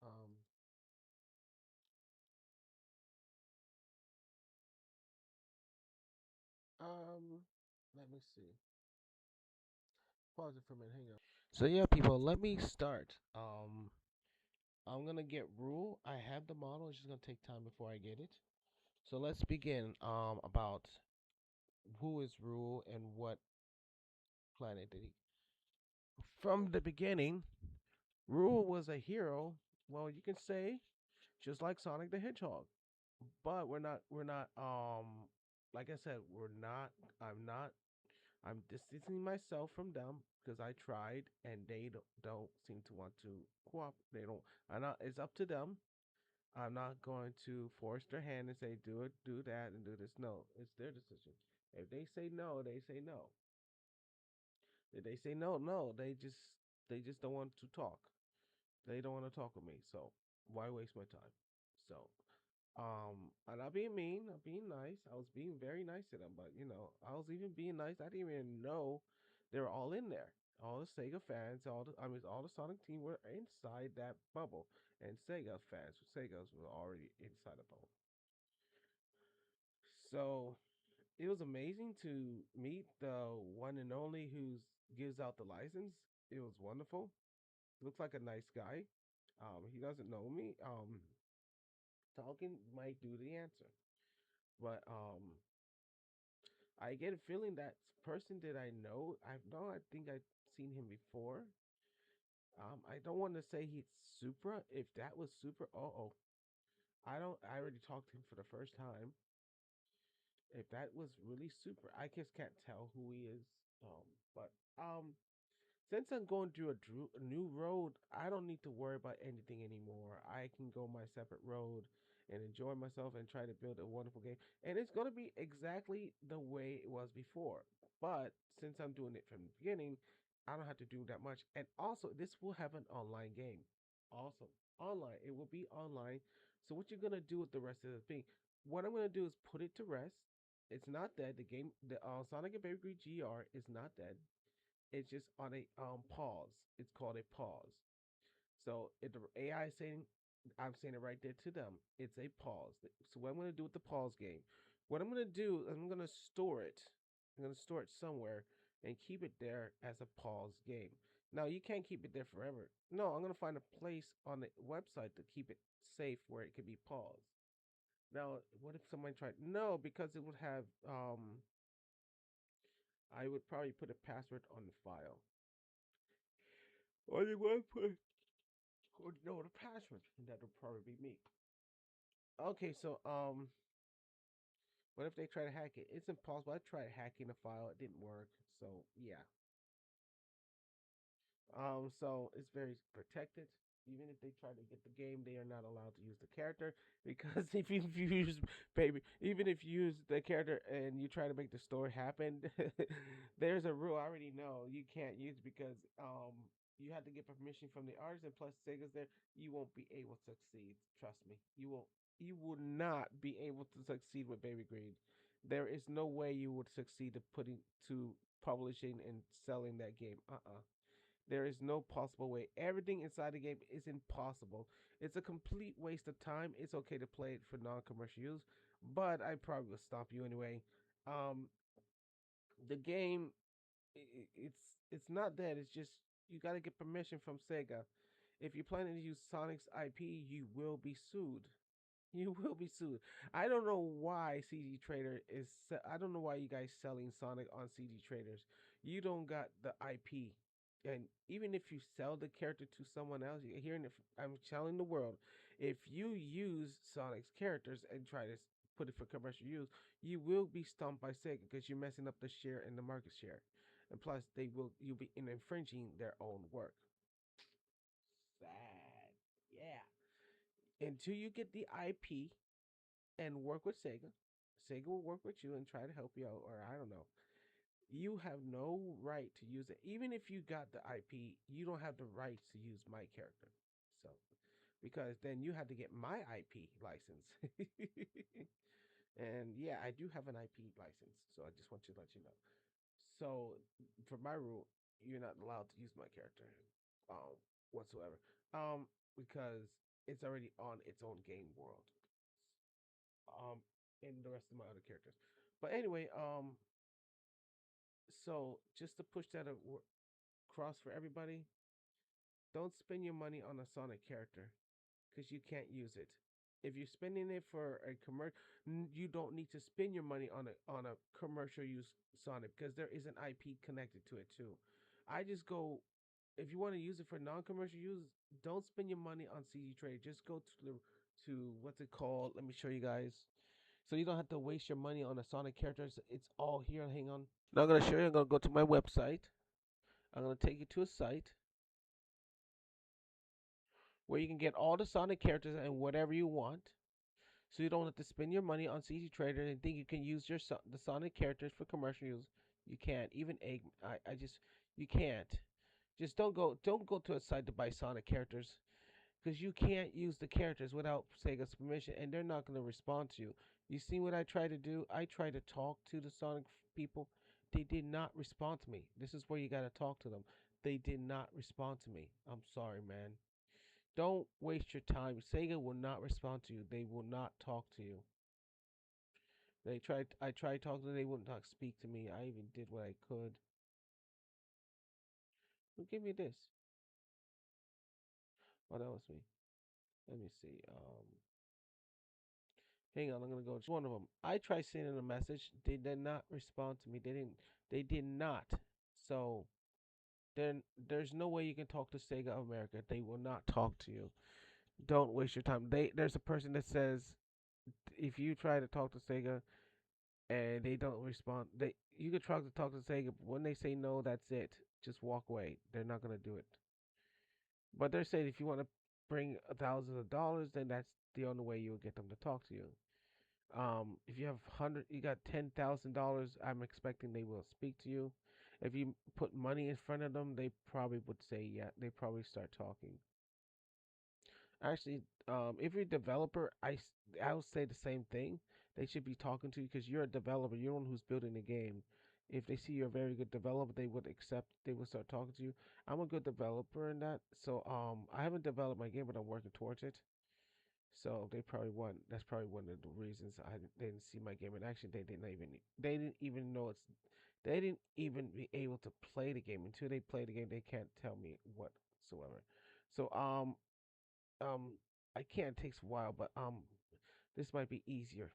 Um. Um. Let me see. Pause it for a minute. Hang on. So yeah, people. Let me start. I'm gonna get rule. I have the model. It's just gonna take time before I get it. So let's begin. About who is rule and what planet did he? From the beginning, Rule was a hero. Well, you can say just like Sonic the Hedgehog, but we're not like I said, we're not I'm not I'm distancing myself from them because I tried and they don't seem to want to cooperate. They don't. I'm not. It's up to them. I'm not going to force their hand and say do it, do that, and do this. No, it's their decision. If they say no, they say no. If they say no, no, they just don't want to talk. They don't want to talk with me. So why waste my time? So I'm not being mean. I'm being nice. I was being very nice to them, but I was even being nice. I didn't even know they were all in there. All the Sega fans, all the Sonic team were inside that bubble, and Sega's were already inside the bubble. So it was amazing to meet the one and only who gives out the license. It was wonderful. Looks like a nice guy. He doesn't know me. Talking might do the answer, but I get a feeling that person that I know. I think I've seen him before. I don't want to say he's Supra. If that was Supra, oh, I don't. I already talked to him for the first time. If that was really Supra, I just can't tell who he is. But since I'm going through a new road, I don't need to worry about anything anymore. I can go my separate road and enjoy myself and try to build a wonderful game. And it's going to be exactly the way it was before. But since I'm doing it from the beginning, I don't have to do that much. And also, this will have an online game. Also, online. It will be online. So what you're going to do with the rest of the thing, what I'm going to do is put it to rest. It's not dead. The game, the Sonic and Baby GR is not dead. It's just on a pause. It's called a pause. So if the AI is saying, I'm saying it right there to them. It's a pause. So what I'm gonna do with the pause game, what I'm gonna do is I'm gonna store it. I'm gonna store it somewhere and keep it there as a pause game. Now you can't keep it there forever. No, I'm gonna find a place on the website to keep it safe where it can be paused. Now, what if someone tried? No, because it would have I would probably put a password on the file. Or they would put or no the password. And that would probably be me. Okay, so what if they try to hack it? It's impossible. I tried hacking the file, it didn't work. So yeah. So it's very protected. Even if they try to get the game, they are not allowed to use the character because if you use baby, even if you use the character and you try to make the story happen, there's a rule I already know you can't use because you have to get permission from the artist and plus Sega's there. You won't be able to succeed. Trust me, you won't. You will not be able to succeed with Baby Green. There is no way you would succeed to putting to publishing and selling that game. There is no possible way. Everything inside the game is impossible. It's a complete waste of time. It's okay to play it for non-commercial use, but I probably will stop you anyway. Um, the game, it's not that. It's just you got to get permission from Sega. If you're planning to use Sonic's IP, you will be sued. You will be sued. I don't know why CD Trader is. I don't know why you guys selling Sonic on CD Traders. You don't got the IP, and even if you sell the character to someone else, you're hearing it. I'm telling the world, if you use Sonic's characters and try to put it for commercial use, you will be stumped by Sega because you're messing up the share and the market share. and plus you'll be infringing their own work. Sad, yeah. Until you get the IP and work with Sega, Sega will work with you and try to help you out, or I don't know. You have no right to use it. Even if you got the IP, you don't have the rights to use my character. So, because then you had to get my IP license. And yeah, I do have an IP license. So I just want to let you know. So, for my rule, you're not allowed to use my character um whatsoever. Because it's already on its own game world. Um and the rest of my other characters. But anyway, so just to push that across for everybody, don't spend your money on a Sonic character because you can't use it. If you're spending it for a commercial, you don't need to spend your money on a commercial use Sonic because there is an IP connected to it too. I just go if you want to use it for non-commercial use, don't spend your money on CD Trade. Just go to what's it called? Let me show you guys. So you don't have to waste your money on a Sonic character. It's all here. Hang on. Now I'm gonna show you. I'm gonna go to my website. I'm gonna take you to a site where you can get all the Sonic characters and whatever you want. So you don't have to spend your money on CD Trader and think you can use the Sonic characters for commercial use. You can't. Even Egg, I just you can't. Just don't go to a site to buy Sonic characters because you can't use the characters without Sega's permission, and they're not going to respond to you. You see what I try to do? I try to talk to the Sonic people. They did not respond to me. This is where you got to talk to them. They did not respond to me. I'm sorry, man. Don't waste your time. Sega will not respond to you. They will not talk to you. I tried talking to them. They wouldn't talk. Speak to me. I even did what I could. Who gave me this? Oh, that was me. Let me see. Hang on. I'm gonna go. To one of them. I tried sending a message. They did not respond to me. They didn't. They did not. So then there's no way you can talk to Sega of America. They will not talk to you. Don't waste your time. There's a person that says if you try to talk to Sega and they don't respond, they you could try to talk to Sega, but when they say no, that's it. Just walk away. They're not gonna do it. But they're saying if you want to bring thousands of dollars, then that's the only way you'll get them to talk to you. If you have you got $10,000, I'm expecting they will speak to you. If you put money in front of them, they probably would say yeah. They probably start talking. Actually, if you're a developer, I would say the same thing. They should be talking to you because you're a developer. You're the one who's building the game. If they see you're a very good developer, they would accept. They would start talking to you. I'm a good developer in that. So I haven't developed my game, but I'm working towards it. So they probably want. That's probably one of the reasons they didn't see my game in action. They didn't even know it's. They didn't even be able to play the game until they play the game. They can't tell me whatsoever. So um I can't. It takes a while, but this might be easier.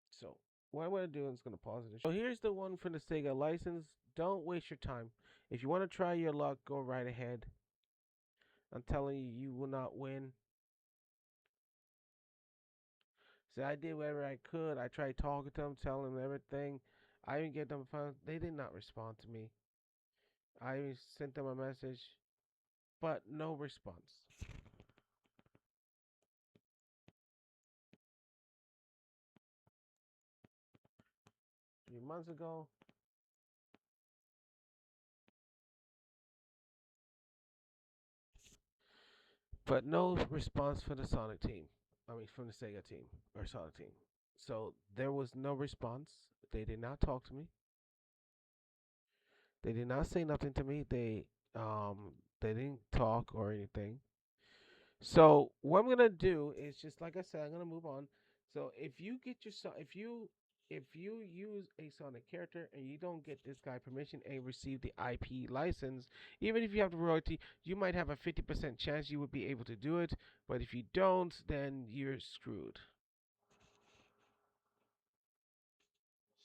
So what I'm gonna do is gonna pause it. So here's the one for the Sega license. Don't waste your time. If you want to try your luck, go right ahead. I'm telling you, you will not win. So I did whatever I could. I tried talking to them, telling them everything. I even get them phone. They did not respond to me. I even sent them a message, but no response. 3 months ago, but no response for the Sonic team. I mean, from the Sega team or Sonic team. So there was no response. They did not talk to me. They did not say nothing to me. They didn't talk or anything. So what I'm gonna do is just like I said, I'm gonna move on. So if you get your if you use a Sonic character and you don't get this guy permission and receive the IP license, even if you have the royalty, you might have a 50% chance you would be able to do it. But if you don't, then you're screwed.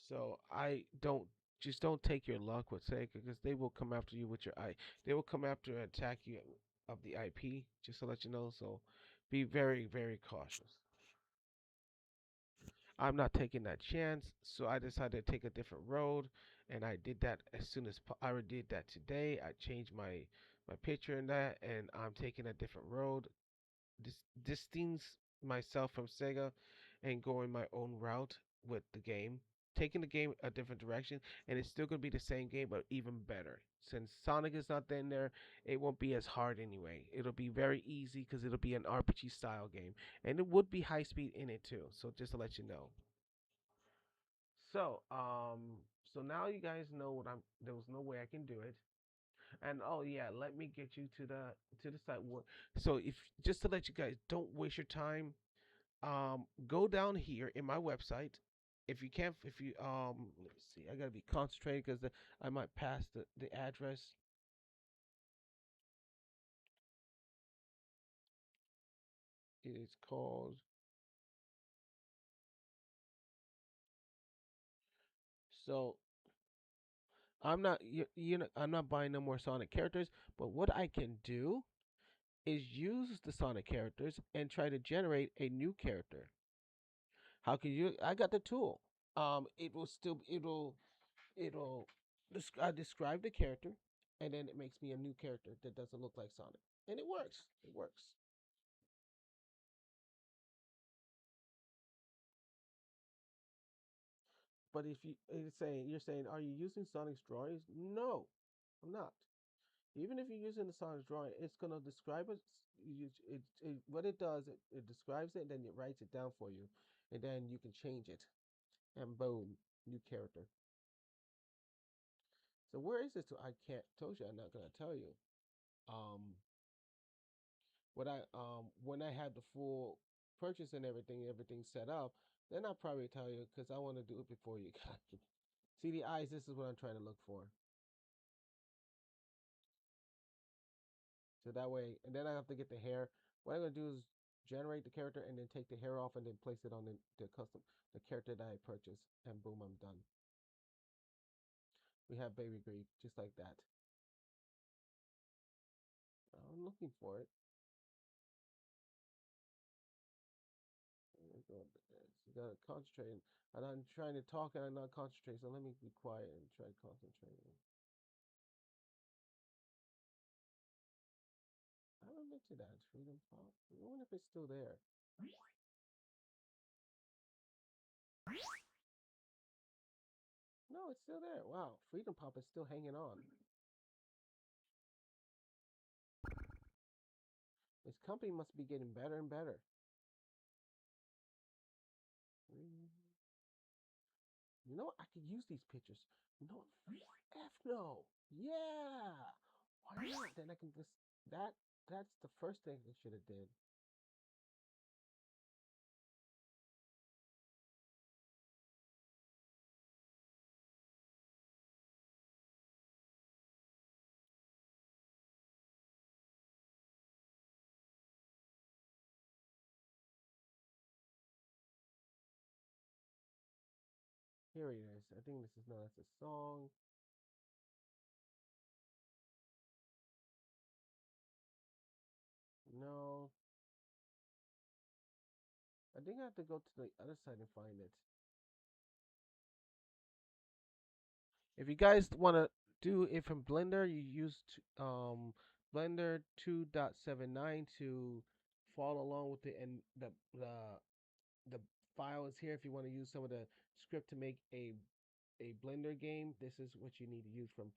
So I don't just don't take your luck with Sega because they will come after you with your I. They will come after and attack you of the IP. Just to let you know. So be very very cautious. I'm not taking that chance, so I decided to take a different road and I did that as soon as I already did that today. I changed my picture in that, and I'm taking a different road, distancing myself from Sega, and going my own route with the game, taking the game a different direction, and it's still gonna be the same game, but even better. Since Sonic is not in there, it won't be as hard anyway. It'll be very easy because it'll be an RPG style game, and it would be high speed in it too. So just to let you know. So, so now you guys know what I'm. There was no way I can do it. And oh yeah, let me get you to the site. So if just to let you guys don't waste your time, go down here in my website. If you can't, if you let me see. I gotta be concentrated because I might pass the address. It is called. So I'm not buying no more Sonic characters. But what I can do is use the Sonic characters and try to generate a new character. How can you? I got the tool. It will still it'll I describe the character, and then it makes me a new character that doesn't look like Sonic, and it works. It works. But if you're saying, are you using Sonic's drawings? No, I'm not. Even if you're using the Sonic's drawing, it's gonna describe it. What it does, it describes it, and then it writes it down for you, and then you can change it, and boom, new character. So where is this? I can't. Told you, I'm not gonna tell you. Um, when I had the full purchase and everything set up, then I'll probably tell you because I want to do it before you got it. See the eyes. This is what I'm trying to look for. So that way, and then I have to get the hair. What I'm gonna do is generate the character and then take the hair off and then place it on the custom the character that I purchased, and boom, I'm done. We have baby grief just like that. I'm looking for it. You gotta concentrate. And I'm trying to talk and I'm not concentrating. So let me be quiet and try concentrating. I don't look to that Freedom Pop. I wonder if it's still there. No, it's still there. Wow, Freedom Pop is still hanging on. This company must be getting better and better. You know what? I could use these pictures. You know what? F no. Yeah. Why not? Then I can just that. That's the first thing I should have did. Here it is. I think this is not as a song. No. I think I have to go to the other side and find it. If you guys want to do it from Blender, you use Blender 2.79 to follow along with it, and the file is here. If you want to use some of the script to make a Blender game, this is what you need to use from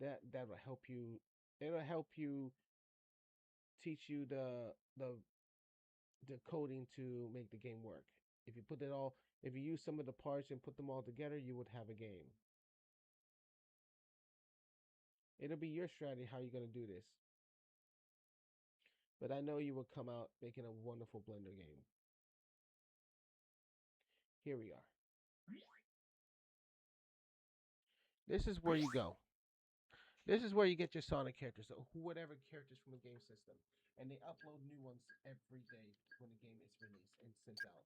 that will help you. It'll help you teach you the coding to make the game work. If you put it all, if you use some of the parts and put them all together, you would have a game. It'll be your strategy how you're gonna do this. But I know you will come out making a wonderful Blender game. Here we are. This is where you go. This is where you get your Sonic characters, so whatever characters from the game system, and they upload new ones every day when the game is released and sent out.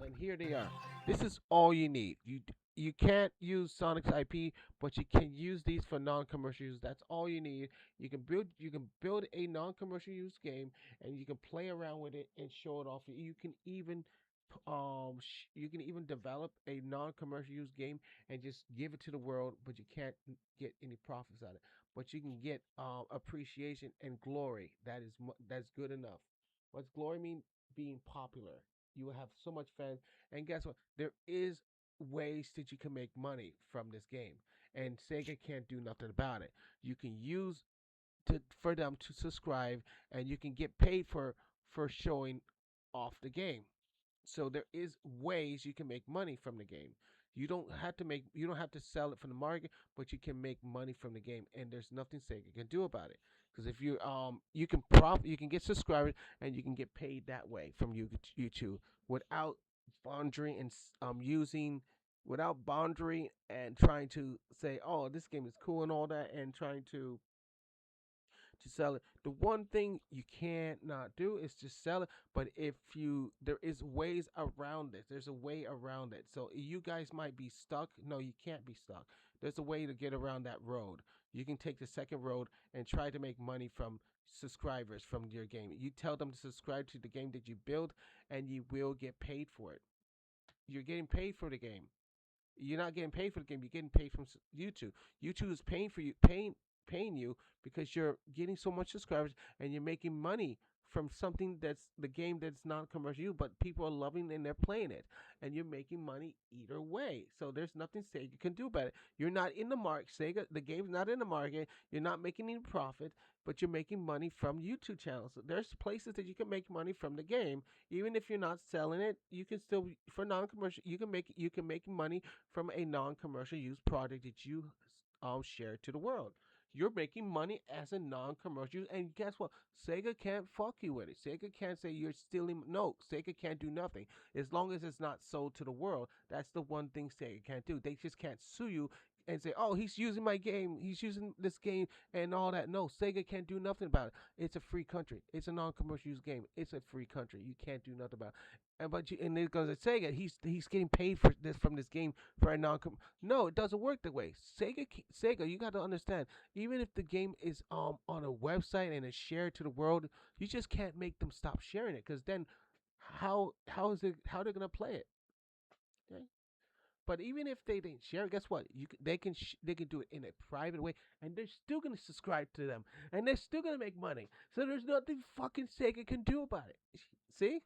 And here they are. This is all you need. You can't use Sonic's IP, but you can use these for non-commercial use. That's all you need. You can build a non-commercial use game, and you can play around with it and show it off. You can even develop a non-commercial use game and just give it to the world, but you can't get any profits out of it. But you can get appreciation and glory. That's good enough. What's glory mean? Being popular. You will have so much fans, and guess what? There is ways that you can make money from this game, and Sega can't do nothing about it. You can use to for them to subscribe, and you can get paid for showing off the game. So there is ways you can make money from the game. You don't have to sell it from the market, but you can make money from the game, and there's nothing Sega can do about it. Because if you can get subscribers and you can get paid that way from YouTube without boundary and using without boundary and trying to say, oh, this game is cool and all that, and trying to sell it. The one thing you can't not do is just sell it. But there is ways around this. There's a way around it. So you guys might be stuck. No, you can't be stuck. There's a way to get around that road. You can take the second road and try to make money from subscribers from your game. You tell them to subscribe to the game that you build, and you will get paid for it. You're getting paid for the game. You're not getting paid for the game. You're getting paid from YouTube. YouTube is paying you because you're getting so much subscribers and you're making money from something that's the game that's not commercial, but people are loving and they're playing it, and you're making money either way. So there's nothing Sega can do about it. You're not in the market. Sega, the game's not in the market. You're not making any profit, but you're making money from YouTube channels. So there's places that you can make money from the game, even if you're not selling it. You can still for non-commercial. You can make money from a non-commercial use product that you share to the world. You're making money as a non-commercial, and guess what? Sega can't fuck you with it. Sega can't say you're stealing. No, Sega can't do nothing as long as it's not sold to the world. That's the one thing Sega can't do. They just can't sue you and say, "Oh, he's using my game. He's using this game and all that." No, Sega can't do nothing about it. It's a free country. It's a non-commercial use game. It's a free country. You can't do nothing about it. And it goes to Sega. He's getting paid for this from this game for a non. No, it doesn't work that way. Sega, you got to understand. Even if the game is on a website and it's shared to the world, you just can't make them stop sharing it because then how they're gonna play it? Okay? But even if they didn't share, guess what? They can do it in a private way, and they're still gonna subscribe to them, and they're still gonna make money. So there's nothing fucking Sega can do about it. See,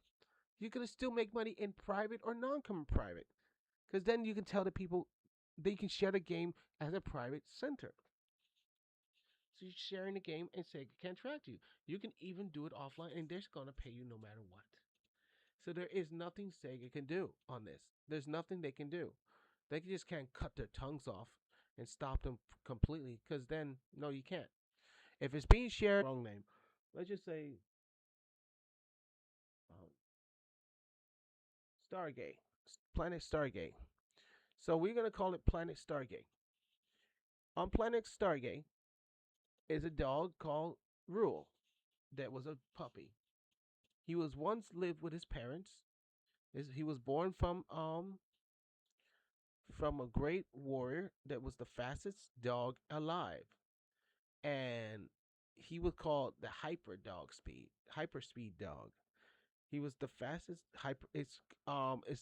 you're gonna still make money in private or non-private, because then you can tell the people they can share the game as a private center. So you're sharing the game, and Sega can't track you. You can even do it offline, and they're gonna pay you no matter what. So there is nothing Sega can do on this. There's nothing they can do. They just can't cut their tongues off and stop them completely. Because then, no, you can't. If it's being shared, wrong name. Let's just say um, Stargate, Planet Stargate. So we're gonna call it Planet Stargate. On Planet Stargate is a dog called Rule that was a puppy. He was once lived with his parents. He was born from a great warrior that was the fastest dog alive, and he was called the hyper speed dog. He was the fastest hyper. It's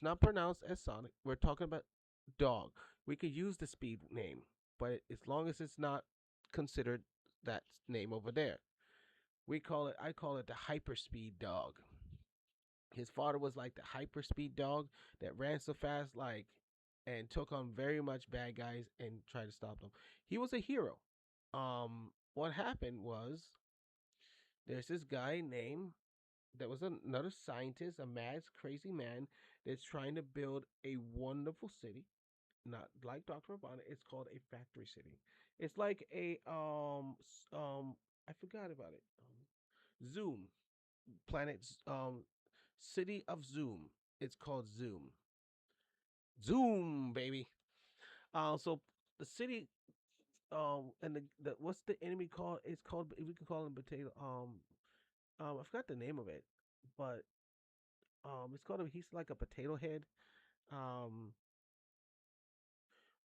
not pronounced as Sonic. We're talking about dog. We could use the speed name, but as long as it's not considered that name over there, I call it the hyper speed dog. His father was like the hyper speed dog that ran so fast, like, and took on very much bad guys and tried to stop them. He was a hero. What happened was there's this guy named that was another scientist, a mad, crazy man that's trying to build a wonderful city. Not like Dr. Obama. It's called a factory city. It's like a I forgot about it. Zoom planets city of Zoom. It's called Zoom. Zoom, baby. So the city and the what's the enemy called? It's called we can call him potato. I forgot the name of it, but it's called he's like a potato head. Um,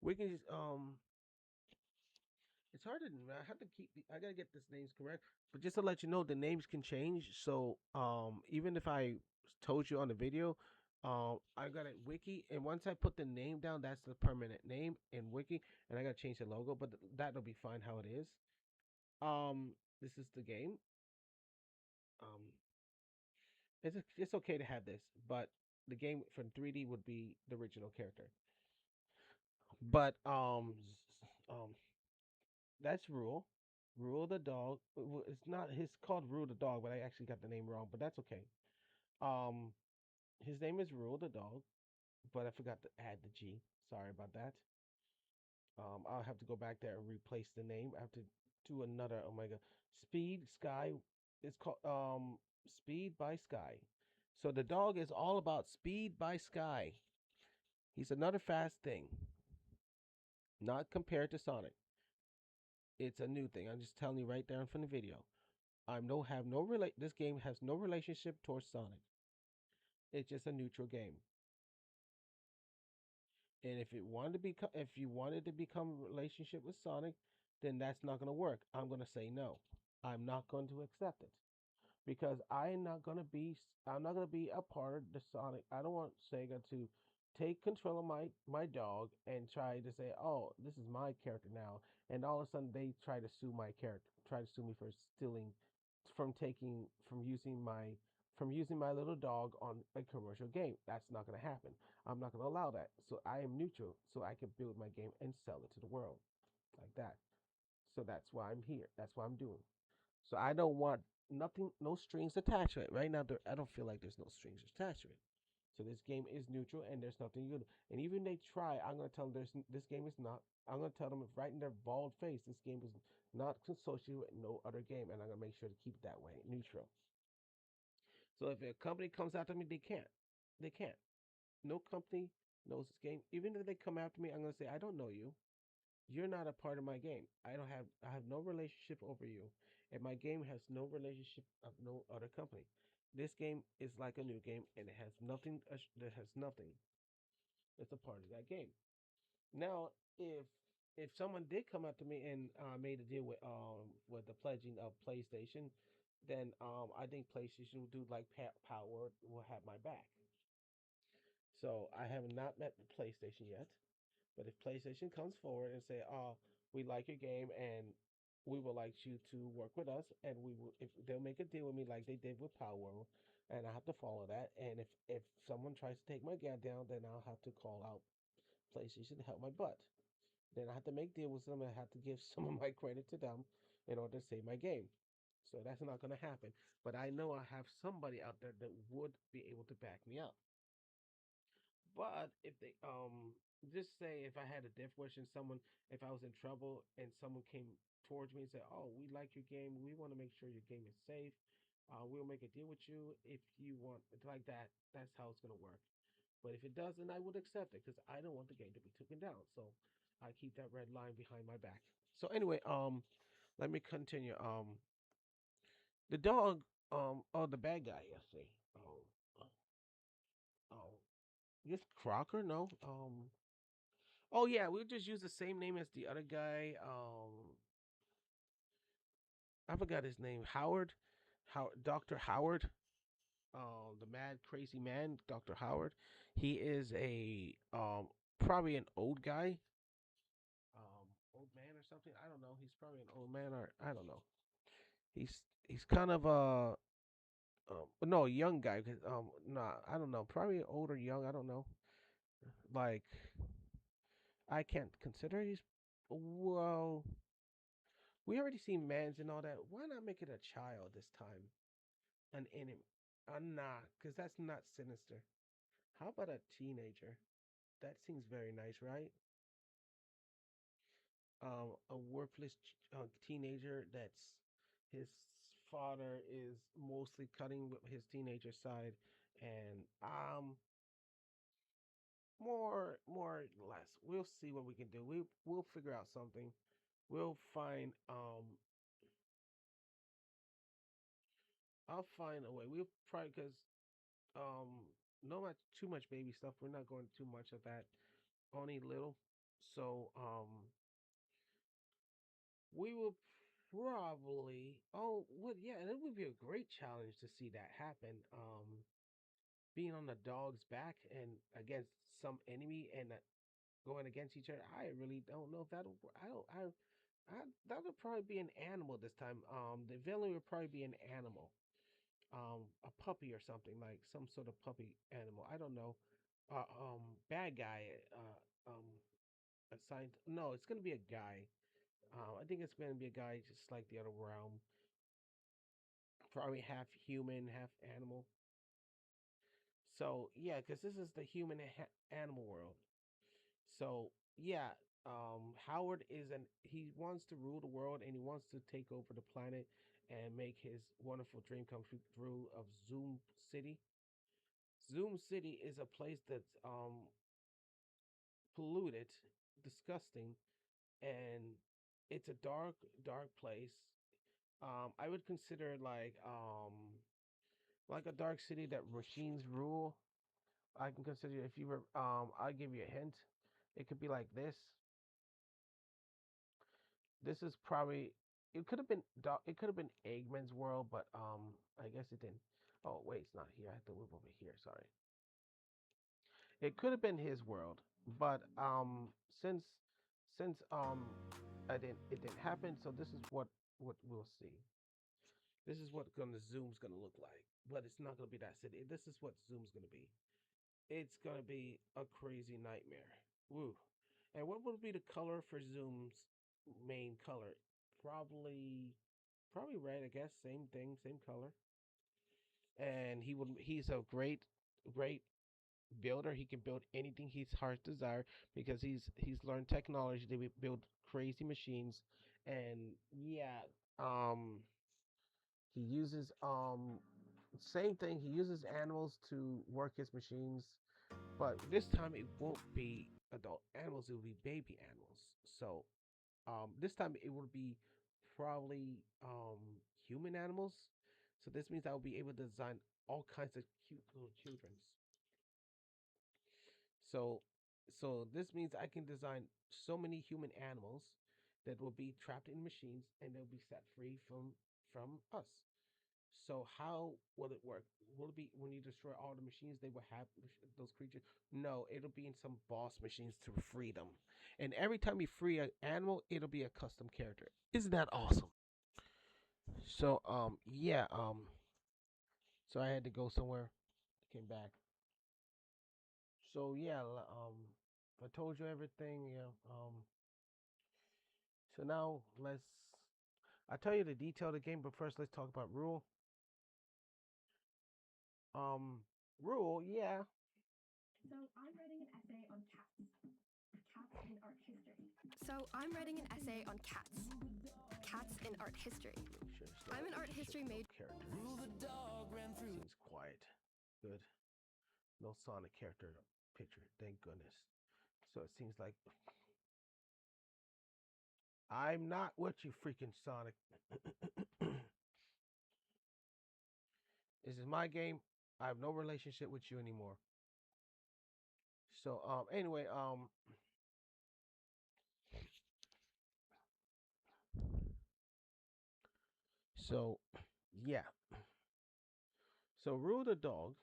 We can just, it's hard to. I have to keep. I gotta get these names correct. But just to let you know, the names can change. So even if I told you on the video, I got it wiki, and once I put the name down, that's the permanent name in wiki, and I gotta change the logo, but that'll be fine how it is. This is the game. Um, it's okay to have this, but the game from 3D would be the original character. But that's Rule. Rule the dog. It's not. It's called Rule the dog, but I actually got the name wrong. But that's okay. Um, his name is Rule the dog, but I forgot to add the G. Sorry about that. I'll have to go back there and replace the name. I have to do another. Oh my god, Speed Sky. It's called Speed by Sky. So the dog is all about speed by Sky. He's another fast thing, not compared to Sonic. It's a new thing. I'm just telling you right there from the video. I'm no have no relate. This game has no relationship towards Sonic. It's just a neutral game. And if you wanted to become a relationship with Sonic, then that's not going to work. I'm going to say no. I'm not going to accept it because I'm not gonna be a part of the Sonic. I don't want Sega to take control of my dog and try to say, oh, this is my character now, and all of a sudden they try to sue my character, try to sue me for stealing, from taking from using my little dog on a commercial game. That's not gonna happen. I'm not gonna allow that. So I am neutral, so I can build my game and sell it to the world like that. So that's why I'm here. That's what I'm doing. So I don't want nothing, no strings attached to it. Right now, I don't feel like there's no strings attached to it. So this game is neutral, and there's nothing good. And even if they try, I'm gonna tell them this game is not. I'm gonna tell them right in their bald face, this game is not associated with no other game, and I'm gonna make sure to keep it that way, neutral. So if a company comes after me, they can't. They can't. No company knows this game. Even if they come after me, I'm gonna say I don't know you. You're not a part of my game. I have no relationship over you, and my game has no relationship of no other company. This game is like a new game, and it has nothing. That has nothing. It's a part of that game. Now, if someone did come up to me and made a deal with the pledging of PlayStation, then I think PlayStation will do like Power will have my back. So I have not met PlayStation yet. But if PlayStation comes forward and say, "Oh, we like your game and we would like you to work with us," and we will, if they'll make a deal with me like they did with Power World, and I have to follow that. And if someone tries to take my game down, then I'll have to call out PlayStation to help my butt. Then I have to make deal with them. I have to give some of my credit to them in order to save my game. So that's not going to happen. But I know I have somebody out there that would be able to back me up. But if they just say if I had a death wish and someone if I was in trouble and someone came towards me and said, "Oh, we like your game. We want to make sure your game is safe. We'll make a deal with you if you want it's like that." That's how it's gonna work. But if it doesn't, I would accept it because I don't want the game to be taken down. So I keep that red line behind my back. So anyway, let me continue. The dog, oh, the bad guy. Let's see. Oh, just Crocker? No. Oh yeah, we'll just use the same name as the other guy. I forgot his name. Dr. Howard. The mad crazy man, Dr. Howard. He is a probably an old guy. Old man or something. I don't know. He's probably an old man or I don't know. He's kind of no, a young guy. Nah, I don't know. Probably old or young. I don't know. Like I can't consider he's well. We already seen mans and all that. Why not make it a child this time? An enemy? Nah, because that's not sinister. How about a teenager? That seems very nice, right? A worthless teenager that's his father is mostly cutting with his teenager side, and more or less. We'll see what we can do. We'll figure out something. We'll find I'll find a way. We'll probably because no much too much baby stuff. We're not going too much of that. Only little. So we will probably. Oh, well, yeah, and it would be a great challenge to see that happen. Being on the dog's back and against some enemy and going against each other. I really don't know if that'll. I don't. That'll probably be an animal this time. The villain would probably be an animal. A puppy or something like some sort of puppy animal. I don't know. Bad guy. Assigned. No, it's gonna be a guy. I think it's gonna be a guy just like the other realm. Probably half human, half animal. So yeah, because this is the human animal world. So yeah, Howard is an he wants to rule the world and he wants to take over the planet and make his wonderful dream come true of Zoom City. Zoom City is a place that's polluted, disgusting, and it's a dark, dark place. I would consider like a dark city that machines rule. I can consider if you were I'll give you a hint. It could be like this. This is probably it could have been it could have been Eggman's world, but I guess it didn't. Oh wait, it's not here. I have to move over here. Sorry. It could have been his world, but since since I didn't it didn't happen, so this is what we'll see. This is what gonna Zoom's gonna look like, but it's not gonna be that city. This is what Zoom's gonna be. It's gonna be a crazy nightmare. Woo. And what would be the color for Zoom's main color? Probably probably red, I guess. Same thing, same color. And he's a great builder. He can build anything his heart desire because he's learned technology to build crazy machines. And yeah, um he uses same thing. He uses animals to work his machines, but this time it won't be adult animals, it will be baby animals. So this time it will be probably human animals. So this means I will be able to design all kinds of cute little childrens. So so this means I can design so many human animals that will be trapped in machines and they'll be set free from us. So how will it work? Will it be when you destroy all the machines they will have those creatures? No, it'll be in some boss machines to free them. And every time you free an animal, it'll be a custom character. Isn't that awesome? So yeah, so I had to go somewhere, came back. So yeah, I told you everything, yeah. So now I'll tell you the detail of the game, but first let's talk about rule. Um Rule, yeah. So I'm writing an essay on cats. Cats in art history. Sure, I'm an art history major. Character. Rule the dog ran through. Seems quiet. Good. No Sonic character picture. Thank goodness. So it seems like I'm not with you, freaking Sonic. This is my game. I have no relationship with you anymore. So anyway, so yeah. So Rule the Dog.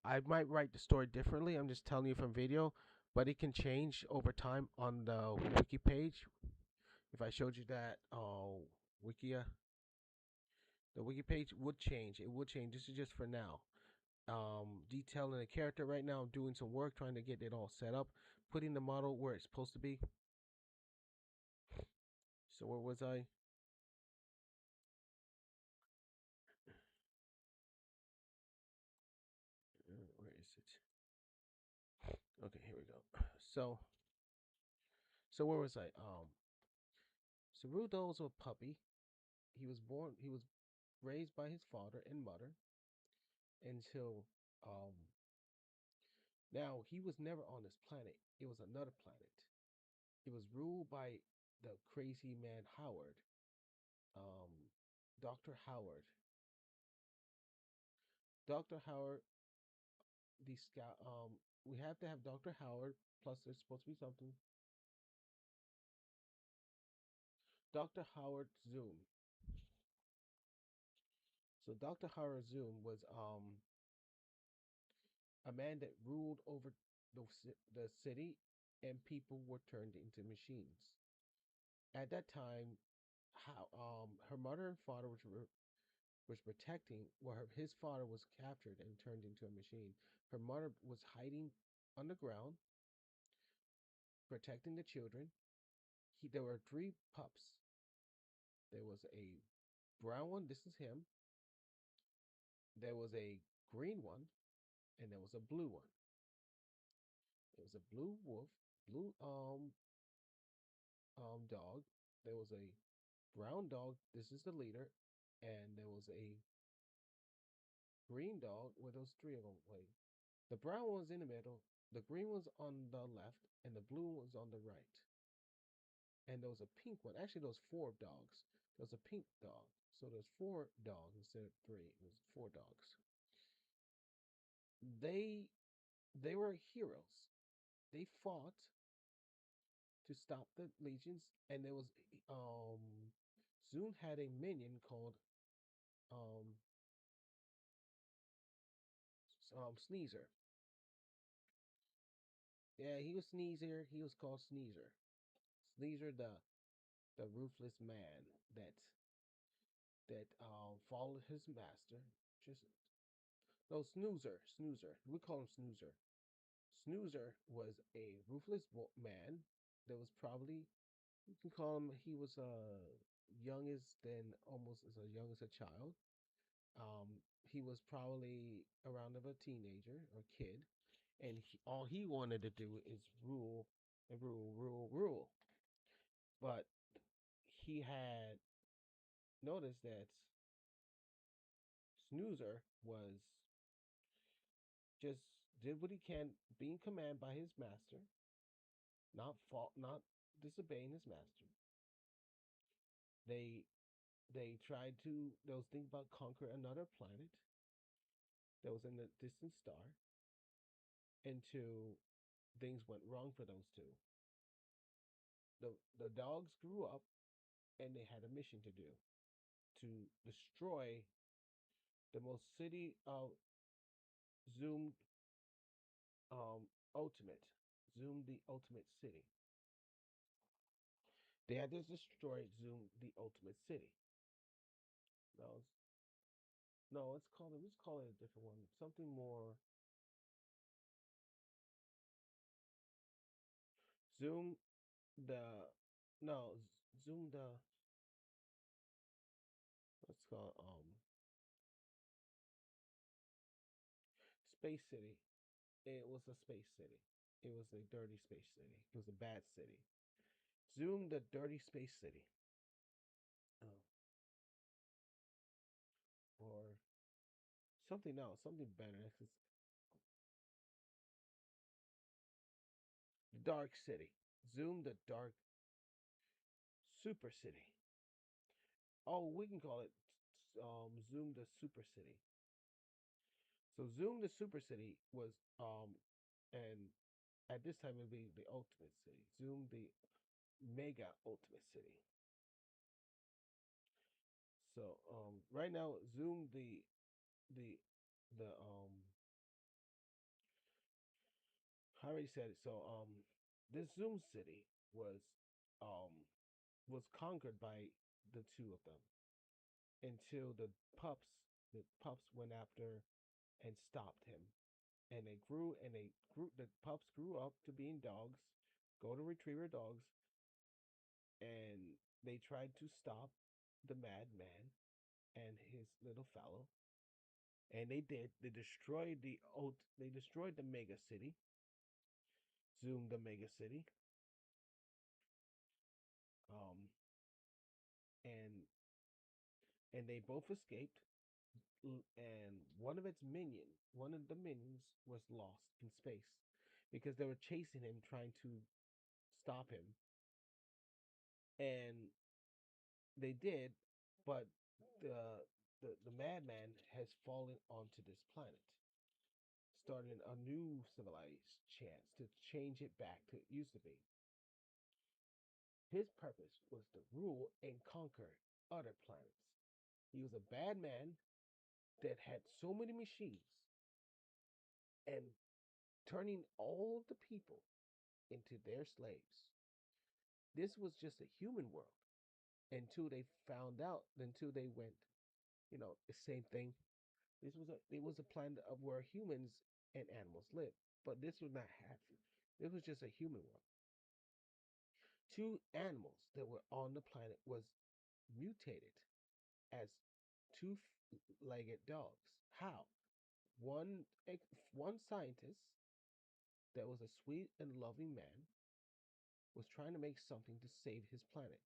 I might write the story differently. I'm just telling you from video, but it can change over time on the wiki page. If I showed you that wikia, the wiki page would change. It would change. This is just for now. Detailing the character right now. I'm doing some work trying to get it all set up, putting the model where it's supposed to be. So where was I? Where is it? Okay, here we go. So so where was I? So Rudolph was a puppy. He was born. He was raised by his father and mother until um now he was never on this planet. It was another planet. It was ruled by the crazy man Howard. Um, Dr. Howard. Dr. Howard, the scout. We have to have Dr. Howard. Plus, there's supposed to be something. Dr. Howard Zoom. So Dr. Howard Zoom was a man that ruled over the city, and people were turned into machines. At that time, how her mother and father was protecting. Well, his father was captured and turned into a machine. Her mother was hiding underground, protecting the children. There were three pups. There was a brown one. This is him. There was a green one, and there was a blue one. It was a blue wolf, blue dog. There was a brown dog. This is the leader, and there was a green dog where those three of them were. The brown one's in the middle, the green one's on the left, and the blue one's on the right. And there was a pink one. Actually, there was four dogs. There was a pink dog. So there's four dogs instead of three. It was four dogs. They they were heroes. They fought to stop the legions, and there was Zoom had a minion called um Sneezer. Yeah, he was Sneezer. He was called Sneezer. Sneezer, the ruthless man that followed his master. Just no Snoozer. We call him Snoozer. Snoozer was a ruthless man that was probably, you can call him, he was young as then almost as young as a child. He was probably around of a teenager or kid, and all he wanted to do is rule and rule. But he had noticed that Snoozer was just did what he can, being commanded by his master, not disobeying his master. They they tried to those things about conquer another planet that was in a distant star until things went wrong for those two. The dogs grew up and they had a mission to do to destroy the most city of Zoom ultimate Zoom the ultimate city. They had to destroy Zoom the ultimate city. No, no, let's call it a different one. Something more Zoom the no Zoom the let's call it, Space City. It was a space city. It was a dirty space city. It was a bad city. Zoom the dirty space city. Oh, or something else, something better. The dark city. Zoom the dark super city. Oh, we can call it Zoom the super city. So Zoom the super city was and at this time it'd be the ultimate city. Zoom the mega ultimate city. So right now Zoom the the I already said it. So this Zoom city um was conquered by the two of them until the pups went after and stopped him. And they grew the pups grew up to being dogs, golden retriever dogs, and they tried to stop the madman and his little fellow. And they did. They destroyed the mega city, Zoom the mega city. Um and they both escaped, and one of the minions was lost in space because they were chasing him, trying to stop him, and they did, but the the madman has fallen onto this planet, starting a new civilized chance to change it back to it used to be. His purpose was to rule and conquer other planets. He was a bad man that had so many machines and turning all the people into their slaves. This was just a human world until they found out, until they went, the same thing. It was a planet of where humans and animals live, but this was not happy. It was just a human world. Two animals that were on the planet was mutated as two-legged dogs. How? One one scientist that was a sweet and loving man was trying to make something to save his planet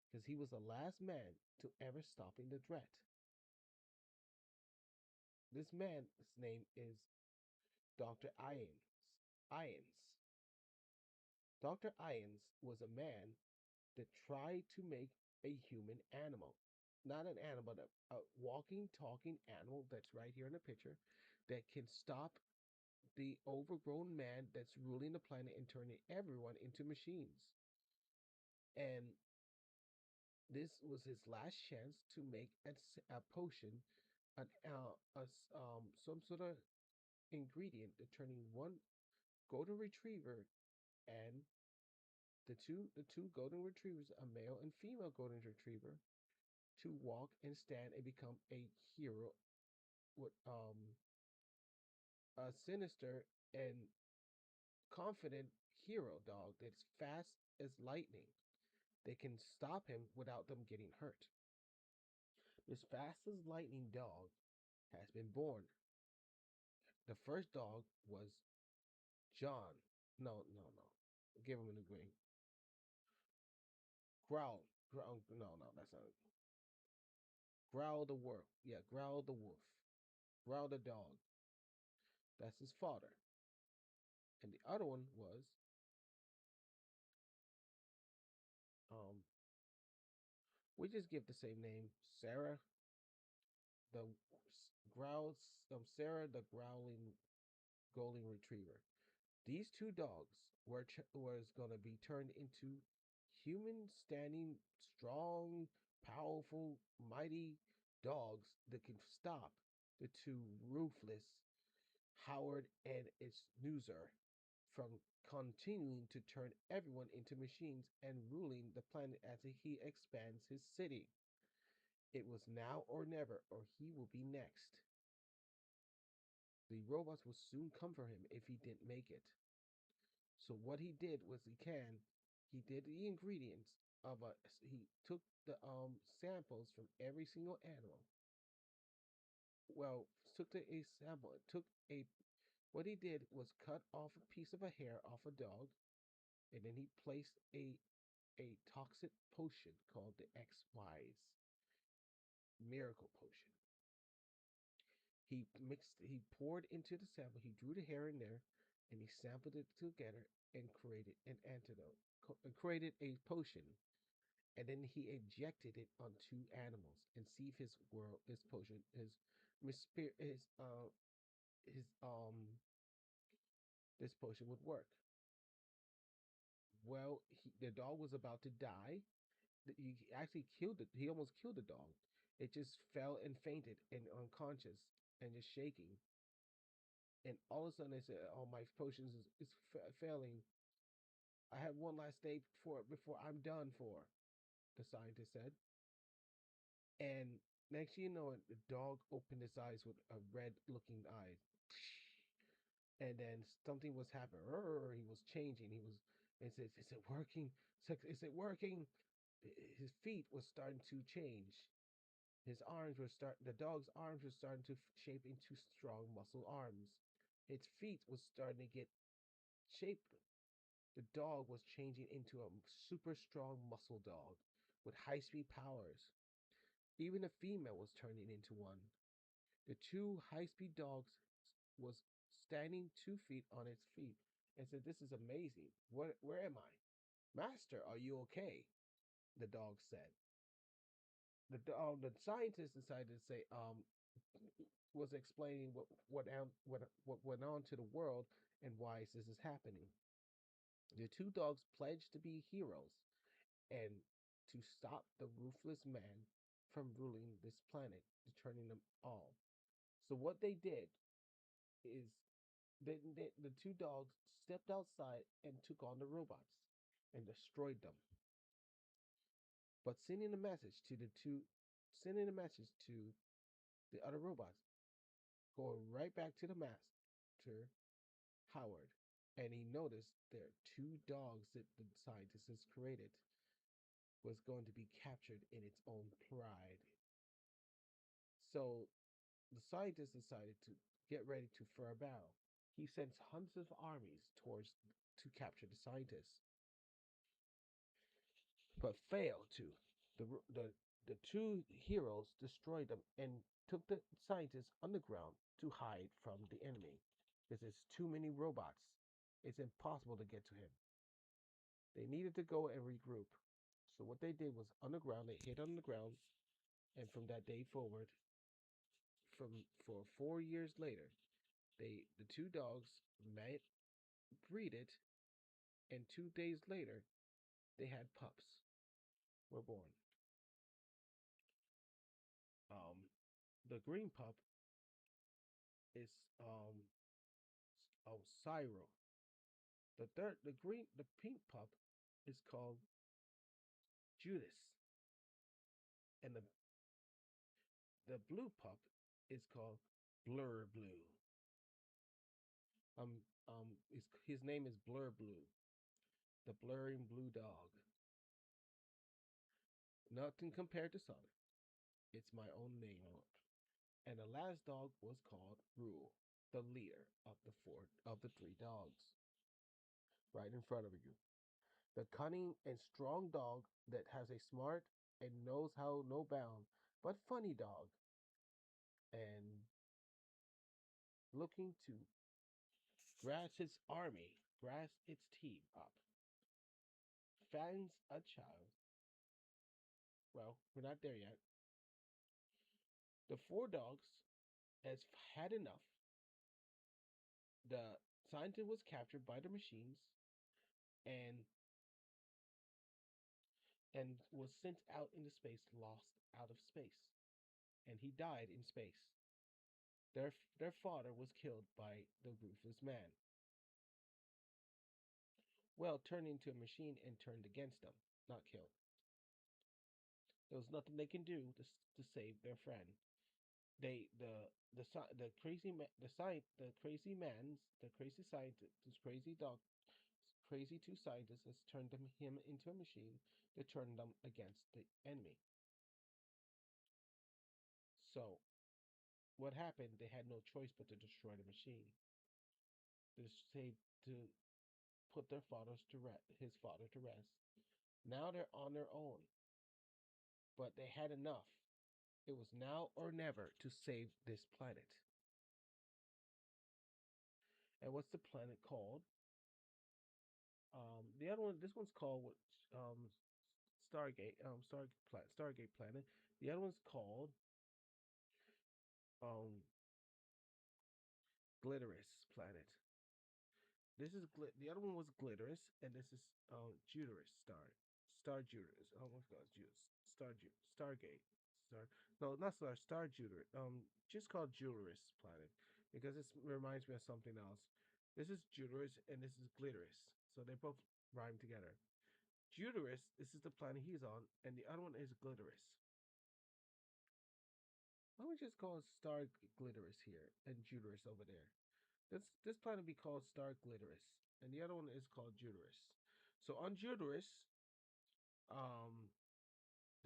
because he was the last man to ever stopping the threat. This man's name is Dr. Ions. Dr. Ions was a man that tried to make a human animal. Not an animal, but a walking, talking animal that's right here in the picture that can stop the overgrown man that's ruling the planet and turning everyone into machines. And this was his last chance to make a potion, some sort of ingredient to turning one golden retriever and the two golden retrievers, a male and female golden retriever, to walk and stand and become a hero with a sinister and confident hero dog that's fast as lightning. They can stop him without them getting hurt. This fast as lightning dog has been born. The first dog was John. No, no, no. Give him a green. Growl. Growl. No, no, that's not it. Growl the wolf. Yeah, Growl the wolf. Growl the dog. That's his father. And the other one was um we just give the same name, Sarah the growls Sarah the growling golden retriever. These two dogs was gonna be turned into human standing, strong, powerful, mighty dogs that can stop the two ruthless Howard and its Newser from continuing to turn everyone into machines and ruling the planet as he expands his city. It was now or never, or he will be next. The robots will soon come for him if he didn't make it. So what he did was he did the ingredients he took the samples from every single animal. Well, took the a sample, took a what he did was cut off a piece of a hair off a dog, and then he placed a toxic potion called the XY's miracle potion. He poured into the sample, he drew the hair in there, and he sampled it together and created an antidote, created a potion, and then he injected it on two animals and see if this potion, his this potion would work. Well, the dog was about to die. He actually killed it. He almost killed the dog. It just fell and fainted and unconscious and just shaking. And all of a sudden they said, "Oh, my potions is failing. I have one last day before I'm done for." The scientist said. And next you know it, the dog opened his eyes with a red-looking eye, and then something was happening. He was changing. He was. It says, "Is it working? Is it working?" His feet was starting to change. His arms were The dog's arms were starting to shape into strong muscle arms. Its feet was starting to get shaped. The dog was changing into a super strong muscle dog with high speed powers. Even the female was turning into one. The two high speed dogs was standing 2 feet on its feet and said, "This is amazing. Where am I? Master, are you okay?" The dog said. The scientist decided to say, was explaining what went on to the world and why this is happening. The two dogs pledged to be heroes and to stop the ruthless man from ruling this planet, destroying them all. So what they did is the two dogs stepped outside and took on the robots and destroyed them. But sending a message to the other robots, going right back to the master, Howard, and he noticed there two dogs that the scientists created was going to be captured in its own pride. So the scientists decided to get ready to for a battle. He sends hundreds of armies towards to capture the scientists, but failed to. The two heroes destroyed them and took the scientists underground to hide from the enemy because there's too many robots. It's impossible to get to him. They needed to go and regroup. So what they did was underground. They hid underground, and from that day forward, from for 4 years later, the two dogs met, breeded, and 2 days later they had pups. Were born. Um, the green pup is Cyro. The pink pup is called Judas, and the blue pup is called Blur Blue. His name is Blur Blue, the blurring blue dog. Nothing compared to Sonic. It's my own name. And the last dog was called Rule, the leader of the three dogs, right in front of you. The cunning and strong dog that has a smart and knows how no bound, but funny dog, and looking to grasp its army, grasp its team up, finds a child. Well, we're not there yet. The four dogs has had enough. The scientist was captured by the machines and was sent out into space, lost out of space, and he died in space. Their father was killed by the ruthless man. Well, turned into a machine and turned against them, not killed. There was nothing they can do to save their friend. They the crazy the crazy man's the crazy scientist this crazy dog crazy two scientists has turned him into a machine to turn them against the enemy. So what happened? They had no choice but to destroy the machine. To save to put his father to rest. Now they're on their own, but they had enough. It was now or never to save this planet. And what's the planet called? The other one, this one's called um, Stargate Planet. The other one's called um, Glitterous Planet. The other one was Glitterous, and this is Juderous Star Juderous. Oh my God, Judas Stargate Star. No, not Star Juder. Just called Juderous Planet because this reminds me of something else. This is Juderous and this is Glitterous, so they both rhyme together. Juderous, this is the planet he's on, and the other one is Glitterous. Why don't we just call it Star Glitterous here and Juderous over there? This planet will be called Star Glitterous, and the other one is called Juderous. So on Juderous, um,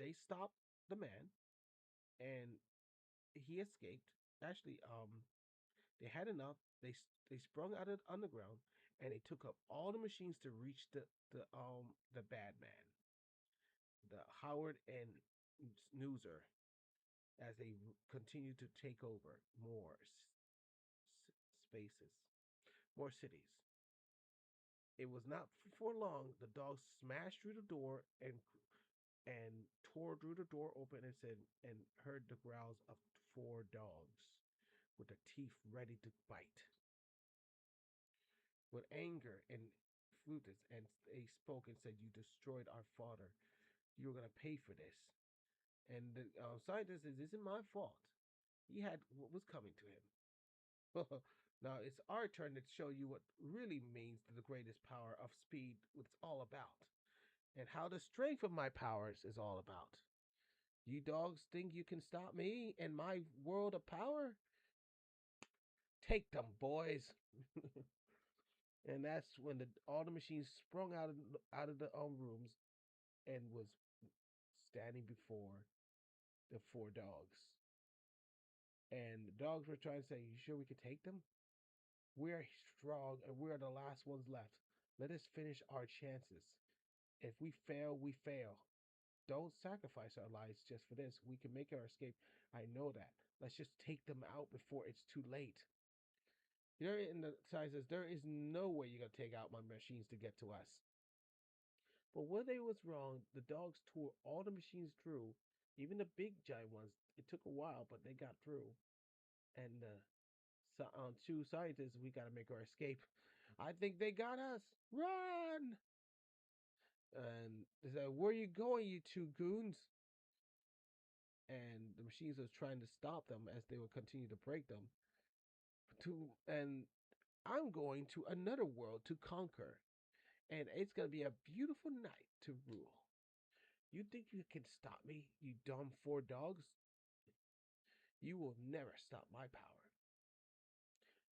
they stopped the man, and he escaped. Actually, they had enough. They sprung out of the underground, and they took up all the machines to reach the bad man, the Howard and Snoozer, as they continue to take over more spaces, more cities. It was not for long. The dog smashed through the door and tore through the door open and said and heard the growls of four dogs with their teeth ready to bite. With anger and flutist, and they spoke and said, "You destroyed our father. You're gonna pay for this." And the scientist says, "This isn't my fault. He had what was coming to him." Now it's our turn to show you what really means the greatest power of speed, what it's all about, and how the strength of my powers is all about. You dogs think you can stop me and my world of power? Take them, boys! And that's when all the machines sprung out of the rooms and was standing before the four dogs. And the dogs were trying to say, "You sure we could take them? We're strong and we're the last ones left. Let us finish our chances. If we fail, we fail. Don't sacrifice our lives just for this. We can make our escape. I know that. Let's just take them out before it's too late." There in the sign says, "There is no way you're gonna take out my machines to get to us." But where they was wrong, the dogs tore all the machines through, even the big giant ones. It took a while, but they got through. And two scientists, we gotta make our escape. I think they got us. Run! And they said, "Where are you going, you two goons?" And the machines was trying to stop them as they would continue to break them. And I'm going to another world to conquer, and it's gonna be a beautiful night to rule. You think you can stop me, you dumb four dogs? You will never stop my power.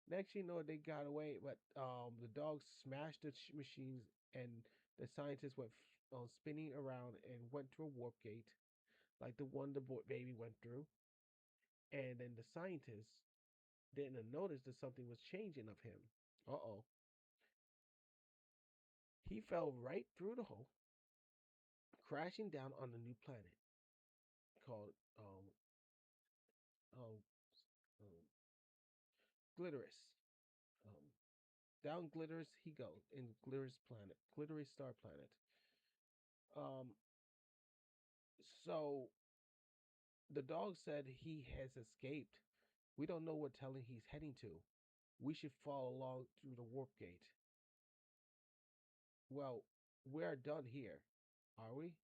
Next, you know, they got away, but the dogs smashed the machines, and the scientists went spinning around and went through a warp gate, like the one the baby went through. And then the scientists didn't notice that something was changing of him. Uh-oh. He fell right through the hole, crashing down on the new planet called um, um Glitterous. Um, Down Glitters he goes in Glitterous planet, Glittery star planet. Um, so the dog said he has escaped. We don't know what telling he's heading to. We should follow along through the warp gate. Well, we're done here, are we?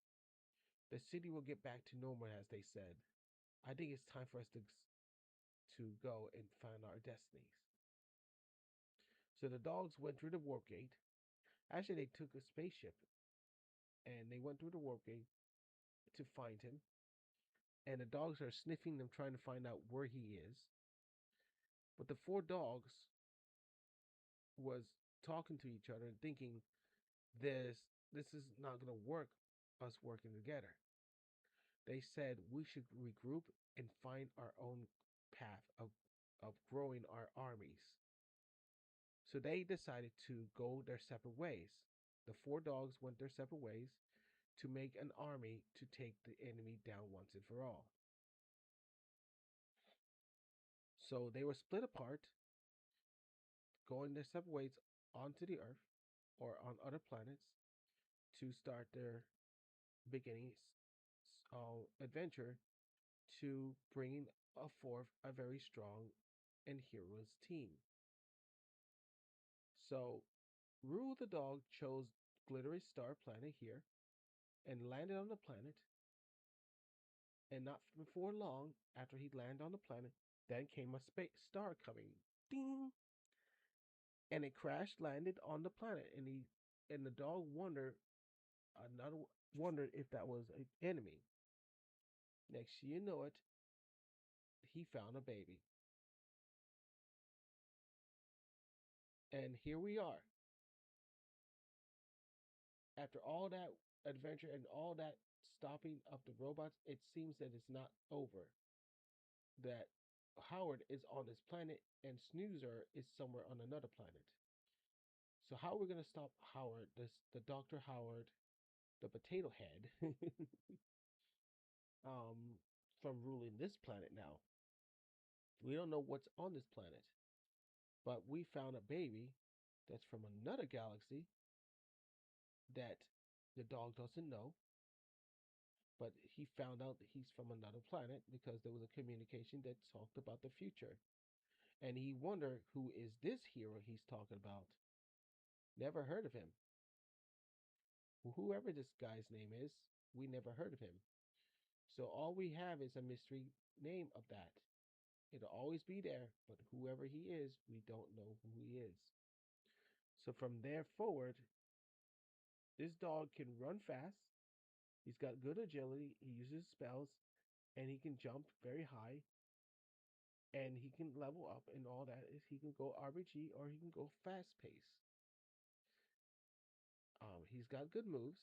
The city will get back to normal, as they said. I think it's time for us to go and find our destinies. So the dogs went through the warp gate. Actually, they took a spaceship and they went through the warp gate to find him. And the dogs are sniffing them, trying to find out where he is. But the four dogs was talking to each other and thinking this is not gonna work. Us working together. They said we should regroup and find our own path of growing our armies. So they decided to go their separate ways. The four dogs went their separate ways to make an army to take the enemy down once and for all. So they were split apart, going their separate ways onto the Earth or on other planets to start their beginning adventure to bringing forth a very strong and heroes team. So Rule the dog chose Glittery Star Planet here and landed on the planet. And not before long, after he landed on the planet, then came a space star coming. Ding! And it crashed landed on the planet. And the dog wondered if that was an enemy. Next you know it, he found a baby. And here we are. After all that adventure and all that stopping of the robots, it seems that it's not over. That Howard is on this planet and Snoozer is somewhere on another planet. So how are we gonna stop Howard, the Dr. Howard, the potato head, um, from ruling this planet now? We don't know what's on this planet, but we found a baby that's from another galaxy that the dog doesn't know, but he found out that he's from another planet because there was a communication that talked about the future. And he wondered who is this hero he's talking about. Never heard of him. Whoever this guy's name is, we never heard of him. So all we have is a mystery name of that. It'll always be there, but whoever he is, we don't know who he is. So from there forward, this dog can run fast. He's got good agility. He uses spells, and he can jump very high, and he can level up and all that. Is he can go RPG or he can go fast pace. He's got good moves,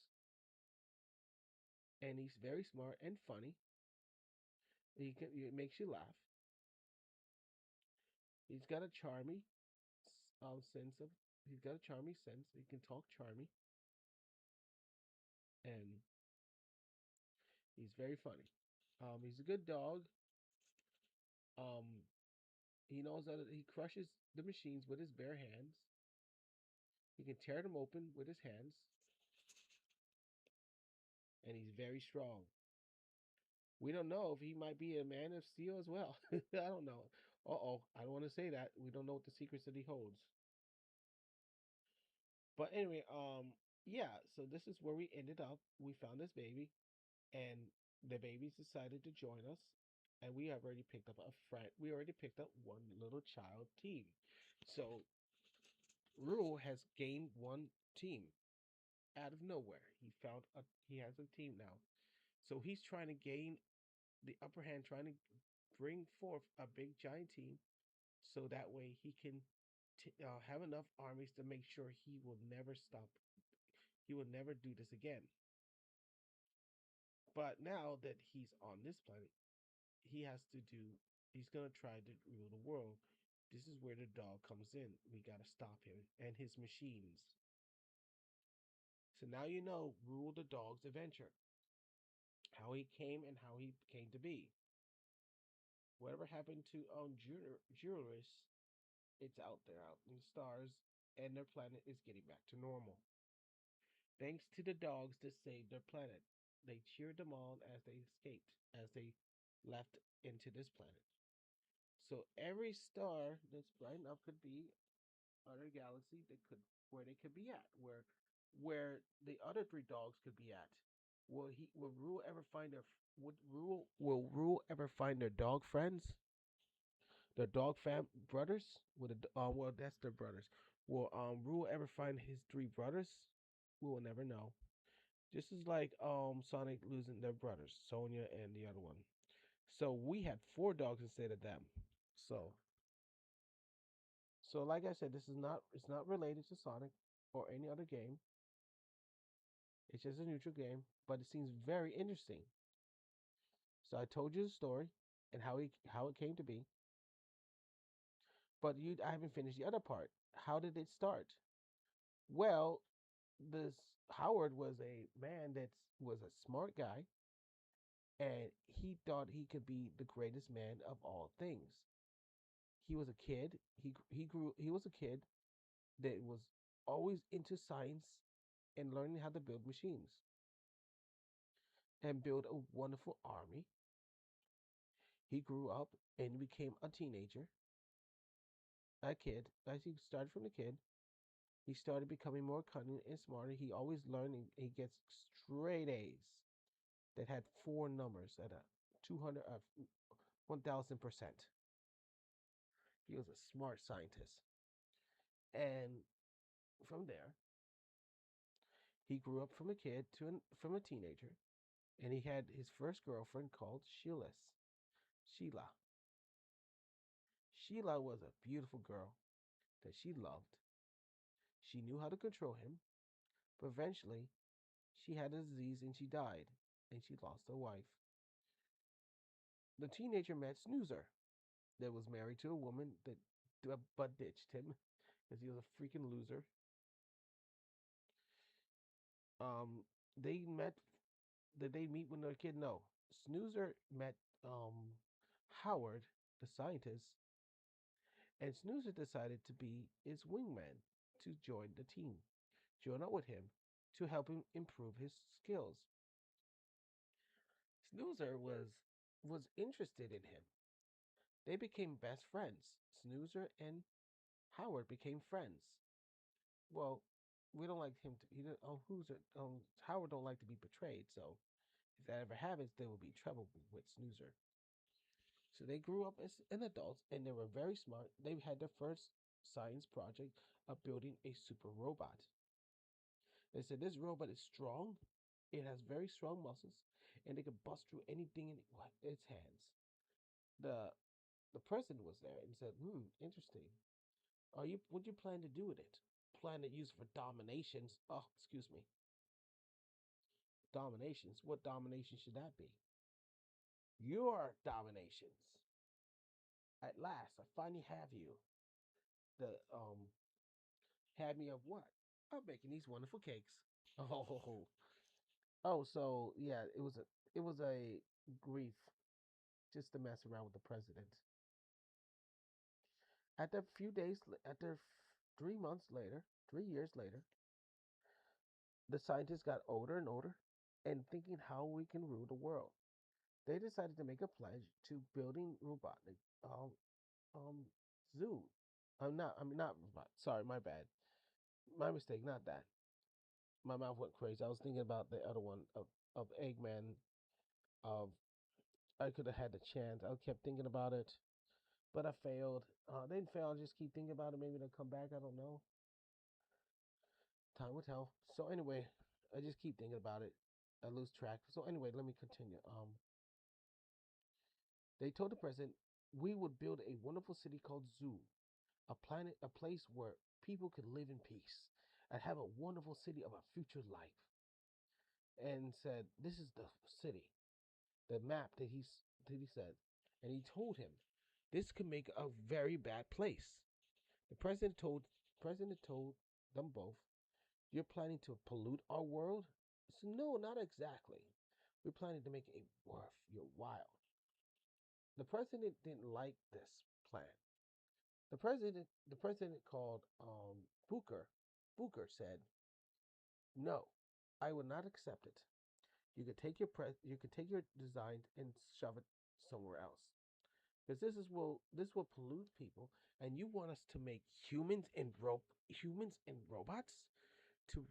and he's very smart and funny. It makes you laugh. He's got a charming sense of. He's got a charming sense. He can talk charming, and he's very funny. He's a good dog. Um, he knows that he crushes the machines with his bare hands. He can tear them open with his hands, and he's very strong. We don't know if he might be a man of steel as well. I don't know. Uh-oh, I don't want to say that. We don't know what the secrets that he holds. But anyway, yeah, so this is where we ended up. We found this baby, and the babies decided to join us, and we have already picked up a friend. We already picked up one little child team. So Rule has gained one team out of nowhere. He has a team now. So he's trying to gain the upper hand, trying to bring forth a big giant team so that way he can have enough armies to make sure he will never stop. He will never do this again. But now that he's on this planet, he has to do. He's gonna try to rule the world. This is where the dog comes in. We gotta stop him and his machines. So now you know Rule the Dog's adventure, how he came and how he came to be. Whatever happened to Jurorus, it's out there, out in the stars, and their planet is getting back to normal. Thanks to the dogs that saved their planet. They cheered them on as they escaped, as they left into this planet. So every star that's bright enough could be other galaxy that could where they could be at, where the other three dogs could be at. Will Rule ever find their would Rule will Rule ever find their dog friends? Their dog fam brothers? Well that's their brothers. Will Rule ever find his three brothers? We will never know. This is like Sonic losing their brothers, Sonya and the other one. So we had four dogs instead of them. So like I said, this is not it's not related to Sonic or any other game. It's just a neutral game, but it seems very interesting. So I told you the story and how it came to be, but I haven't finished the other part. How did it start? Well, this Howard was a man that was a smart guy, and he thought he could be the greatest man of all things. He was a kid. He grew. He was a kid that was always into science and learning how to build machines and build a wonderful army. He grew up and became a teenager, a kid. As he started from a kid, he started becoming more cunning and smarter. He always learned and he gets straight A's that had four numbers at a 200 1000%. He was a smart scientist. And from there, he grew up from a kid from a teenager, and he had his first girlfriend called Sheila. Sheila was a beautiful girl that she loved. She knew how to control him, but eventually she had a disease and she died, and she lost her wife. The teenager met Snoozer, that was married to a woman that but ditched him because he was a freaking loser. Um, they met. Did they meet when they were a kid? No. Snoozer met Howard, the scientist, and Snoozer decided to be his wingman to join the team, join up with him to help him improve his skills. Snoozer was interested in him. They became best friends. Snoozer and Howard became friends. Well, we don't like him to. He don't, oh, who's it? Howard don't like to be betrayed. So if that ever happens, there will be trouble with Snoozer. So they grew up as an adults, and they were very smart. They had their first science project of building a super robot. They said this robot is strong. It has very strong muscles, and it can bust through anything in its hands. The the president was there and said, interesting. Are you what do you plan to do with it? Plan to use for dominations. Oh, excuse me. Dominations. What domination should that be? Your dominations. At last, I finally have you. The Had me of what? I'm making these wonderful cakes. Oh, oh, so yeah, it was a grief just to mess around with the president. After 3 months later, 3 years later, the scientists got older and older, and thinking how we can rule the world. They decided to make a pledge to building robotic um um zoo. I'm not robot. Sorry, my bad. My mistake. Not that. My mouth went crazy. I was thinking about the other one of Eggman. Of I could have had the chance. I kept thinking about it, but I failed. They didn't fail. I just keep thinking about it. Maybe they'll come back. I don't know. Time will tell. So anyway, I just keep thinking about it. I lose track. So anyway, let me continue. They told the president we would build a wonderful city called Zoo, a place where people could live in peace and have a wonderful city of a future life. And said, "This is the city, the map that he said." And he told him, "This could make a very bad place." The president told them both, "You're planning to pollute our world?" He said, "No, not exactly. We're planning to make it worth your while." The president didn't like this plan. The president called Booker. Booker said, "No, I will not accept it. You could take your design and shove it somewhere else. Because this will pollute people, and you want us to make humans and robots to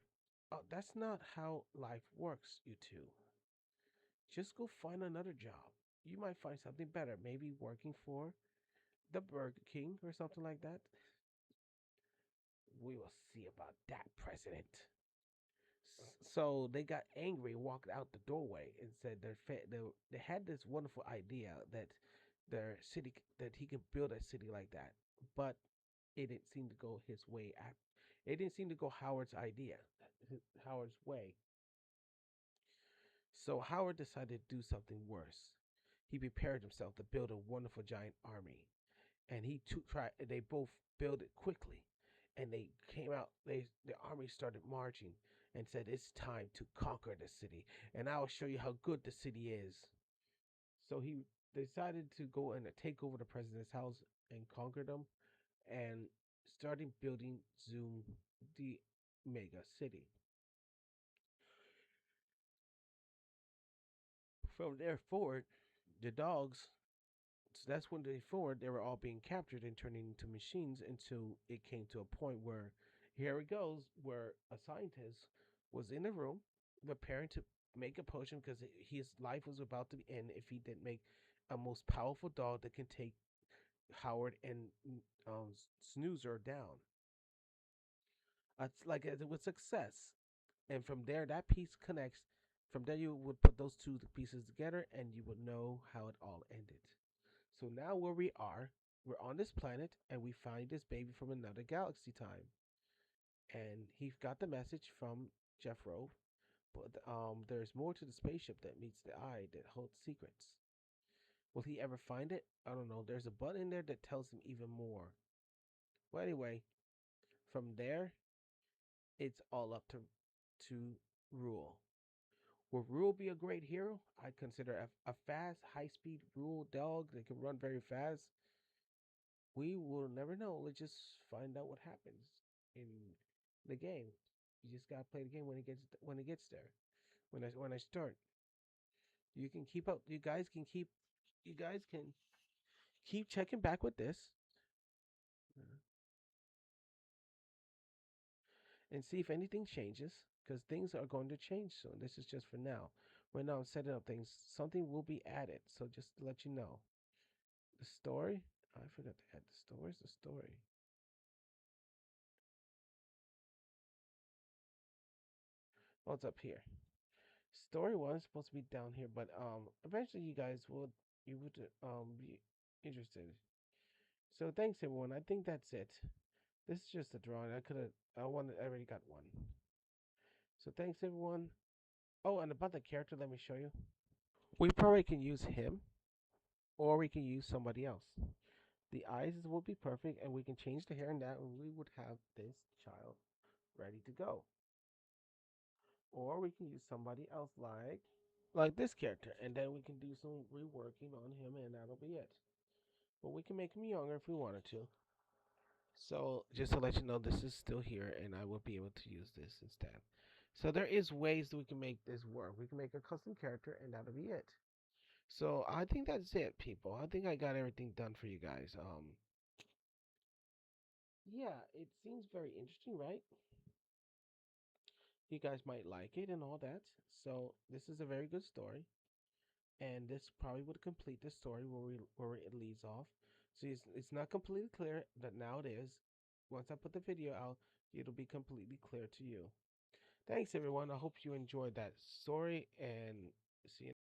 that's not how life works, you two. Just go find another job. You might find something better, maybe working for the Burger King or something like that." We will see about that, President. So they got angry, walked out the doorway, and said they had this wonderful idea that their city that he could build a city like that, but it didn't seem to go his way. It didn't seem to go Howard's idea, Howard's way. So Howard decided to do something worse. He prepared himself to build a wonderful giant army, and tried. They both built it quickly, and they came out. The army started marching and said, "It's time to conquer the city, and I will show you how good the city is." So he decided to go and take over the president's house and conquer them, and started building Zoom, the mega city. From there forward, the dogs so that's when they forward they were all being captured and turned into machines until it came to a point where here it goes where a scientist was in a room preparing to make a potion because his life was about to end if he didn't make a most powerful dog that can take Howard and Snoozer down. It's like it was success, and from there that piece connects. From there you would put those two pieces together and you would know how it all ended. So now where we are, we're on this planet and we find this baby from another galaxy time. And he got the message from Jeffro, but there's more to the spaceship that meets the eye that holds secrets. Will he ever find it? I don't know. There's a button in there that tells him even more. Well, anyway, from there, it's all up to Rule. Will Rule be a great hero? I consider a fast, high-speed Rule dog that can run very fast. We will never know. Let's just find out what happens in the game. You just gotta play the game when it gets there. When I start, you can keep up. You guys can keep checking back with this. and see if anything changes because things are going to change soon. This is just for now. Right now, I'm setting up things. Something will be added. So just to let you know, the story. I forgot to add the story. Where's the story? Oh, it's up here. Story one is supposed to be down here, but eventually you guys will you would be interested. So thanks everyone. I think that's it. This is just a drawing. I already got one. So thanks everyone. Oh, and about the character, let me show you. We probably can use him or we can use somebody else. The eyes will be perfect and we can change the hair and that and we would have this child ready to go. Or we can use somebody else like this character and then we can do some reworking on him and that'll be it. But we can make him younger if we wanted to. So just to let you know, this is still here, and I will be able to use this instead. So there is ways that we can make this work. We can make a custom character, and that'll be it. So I think that's it, people. I think I got everything done for you guys. Yeah, it seems very interesting, right? You guys might like it and all that. So this is a very good story, and this probably would complete the story where it leads off. So it's not completely clear, but now it is. Once I put the video out, it'll be completely clear to you. Thanks, everyone. I hope you enjoyed that story and see you.